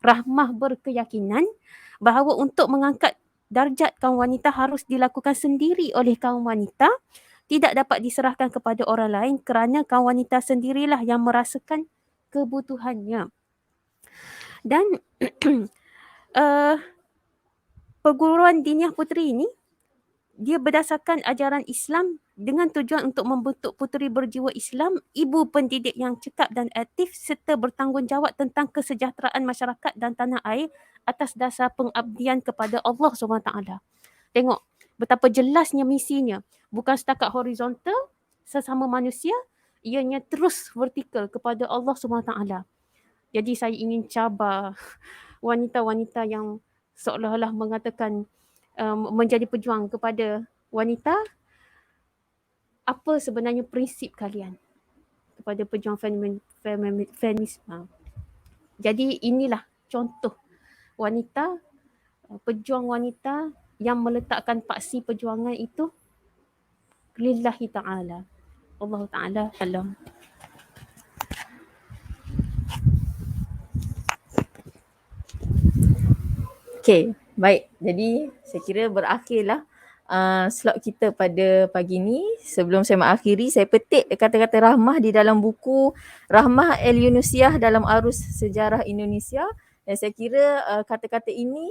Rahmah berkeyakinan bahawa untuk mengangkat darjat kaum wanita harus dilakukan sendiri oleh kaum wanita, tidak dapat diserahkan kepada orang lain kerana kaum wanita sendirilah yang merasakan kebutuhannya. Dan perguruan Diniah Puteri ini dia berdasarkan ajaran Islam dengan tujuan untuk membentuk puteri berjiwa Islam, ibu pendidik yang cekap dan aktif serta bertanggungjawab tentang kesejahteraan masyarakat dan tanah air atas dasar pengabdian kepada Allah SWT. Tengok betapa jelasnya misinya. Bukan setakat horizontal sesama manusia, ianya terus vertikal kepada Allah SWT. Jadi saya ingin cabar wanita-wanita yang seolah-olah mengatakan menjadi pejuang kepada wanita, apa sebenarnya prinsip kalian kepada pejuang feminisme. Jadi inilah contoh wanita, pejuang wanita yang meletakkan paksi perjuangan itu lillahi ta'ala. Allah Ta'ala alam. Okey, baik. Jadi saya kira berakhirlah slot kita pada pagi ni. Sebelum saya mengakhiri, saya petik kata-kata Rahmah di dalam buku Rahmah Al-Yunusiah dalam Arus Sejarah Indonesia, dan saya kira kata-kata ini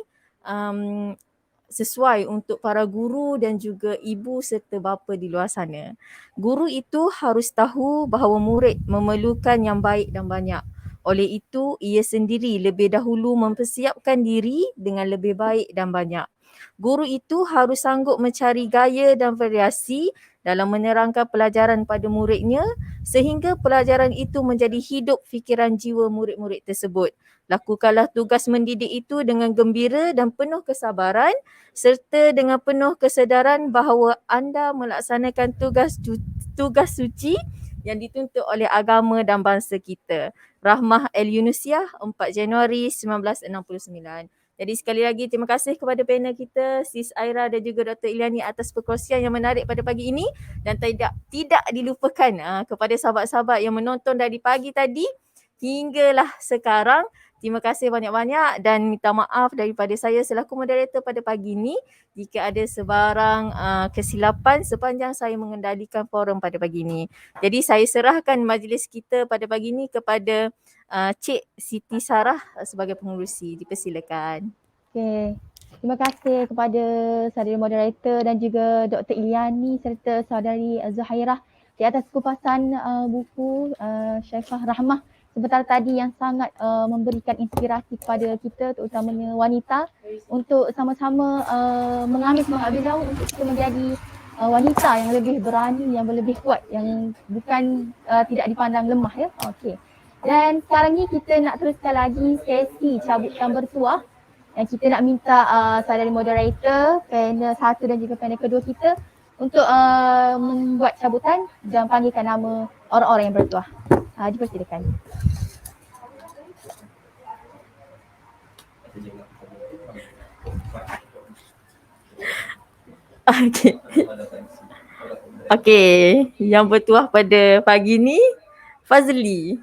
sesuai untuk para guru dan juga ibu serta bapa di luar sana. Guru itu harus tahu bahawa murid memerlukan yang baik dan banyak. Oleh itu, ia sendiri lebih dahulu mempersiapkan diri dengan lebih baik dan banyak. Guru itu harus sanggup mencari gaya dan variasi dalam menerangkan pelajaran pada muridnya sehingga pelajaran itu menjadi hidup fikiran jiwa murid-murid tersebut. Lakukanlah tugas mendidik itu dengan gembira dan penuh kesabaran serta dengan penuh kesedaran bahawa anda melaksanakan tugas suci yang dituntut oleh agama dan bangsa kita. Rahmah Al-Yunusiah, 4 Januari 1969. Jadi sekali lagi terima kasih kepada panel kita, Sis Aira dan juga Dr. Iliani atas perkongsian yang menarik pada pagi ini, dan tidak dilupakan kepada sahabat-sahabat yang menonton dari pagi tadi hinggalah sekarang. Terima kasih banyak-banyak dan minta maaf daripada saya selaku moderator pada pagi ini jika ada sebarang kesilapan sepanjang saya mengendalikan forum pada pagi ini. Jadi saya serahkan majlis kita pada pagi ini kepada Cik Siti Sarah sebagai pengurusi. Dipersilakan. Okey. Terima kasih kepada saudari moderator dan juga Dr. Iliani serta saudari Zuhairah di atas kupasan buku Syaifah Rahmah sebentar tadi yang sangat memberikan inspirasi kepada kita, terutamanya wanita, untuk sama-sama mengambil semangat beliau untuk kita menjadi wanita yang lebih berani, yang lebih kuat, yang bukan tidak dipandang lemah, ya. Okey. Dan sekarang ni kita nak teruskan lagi sesi cabutan bertuah, yang kita nak minta saudari moderator, panel 1 dan juga panel kedua kita untuk membuat cabutan dan panggilkan nama orang-orang yang bertuah. Dipersilakan. Okey, yang bertuah pada pagi ni Fazli.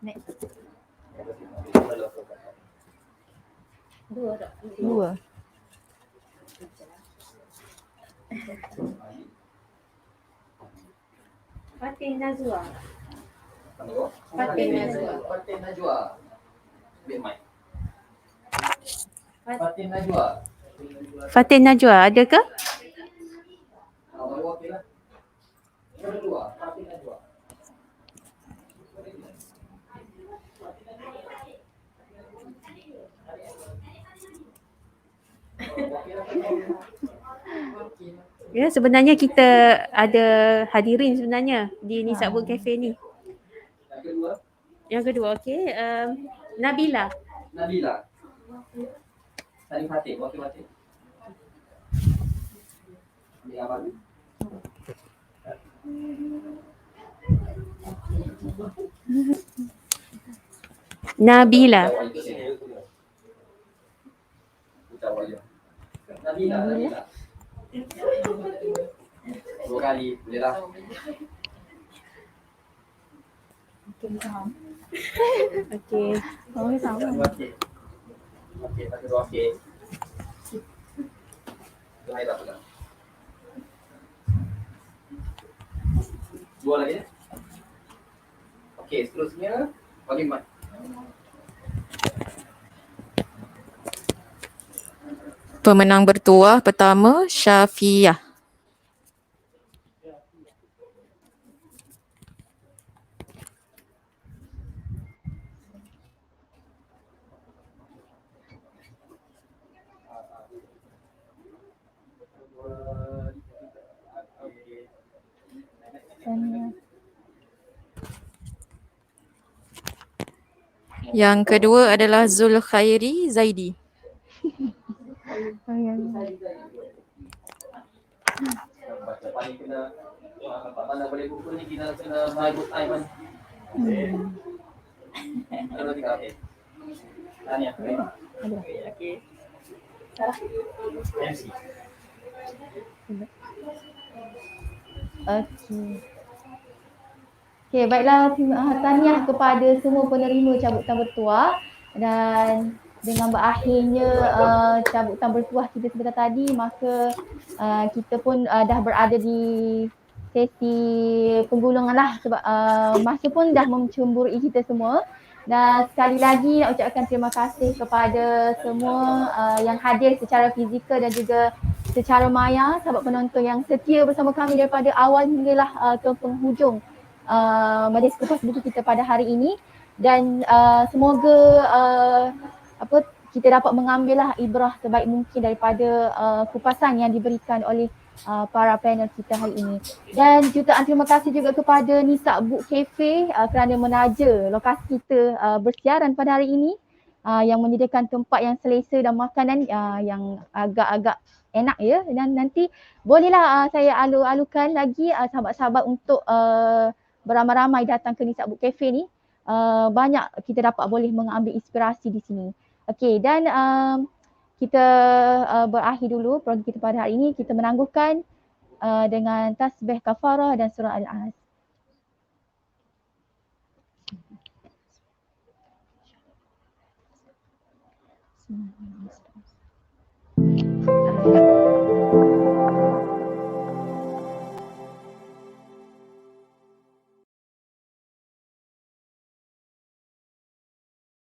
Next. Dua. Fatih Nazwa. Fatin Najwa. Ambil mic. Fatin Najwa. Fatih Najwa ada ke? Baru okey lah. Yang kedua, Fatin Najwa. Ya, sebenarnya kita ada hadirin sebenarnya di Nisa Book Cafe ni. Yang kedua, Yang kedua, okey. Nabila. Nabila. Salim Fatih, okey Fatih. Ambil gambar ni. Nabila. Nabila. Dua kali, boleh lah. Okey. Oh, sama. Okey. Okey, tak kedua okey. Dua hari tak pegang. Dua lagi. Okey, seterusnya bagi mic. Pemenang bertuah pertama Syafiah. Yang kedua adalah Zulkhairi Zaidi. Baca paling kena nampak mana boleh buku ni kena my book time kan. Kalau tiga okey. Tanya. Okey. MC. Okey, baiklah, tahniah kepada semua penerima cabutan bertuah, dan dengan berakhirnya cabutan bertuah kita sebentar tadi, maka kita pun dah berada di sesi penggulungan lah, sebab masa pun dah mencemburui kita semua. Dan sekali lagi nak ucapkan terima kasih kepada semua yang hadir secara fizikal dan juga secara maya, sahabat penonton yang setia bersama kami daripada awal hinggalah ke penghujung majlis kupas buku kita pada hari ini. Dan semoga kita dapat mengambillah ibrah sebaik mungkin daripada kupasan yang diberikan oleh para panel kita hari ini. Dan jutaan terima kasih juga kepada Nisa Book Cafe kerana menaja lokasi kita bersiaran pada hari ini, yang menyediakan tempat yang selesa dan makanan yang agak-agak enak ya. Dan nanti bolehlah saya alu-alukan lagi sahabat-sahabat untuk beramai-ramai datang ke Nisa Book Cafe ni. Banyak kita dapat boleh mengambil inspirasi di sini. Okey, dan kita berakhir dulu program kita pada hari ini. Kita menangguhkan dengan tasbih kafarah dan surah Al-As.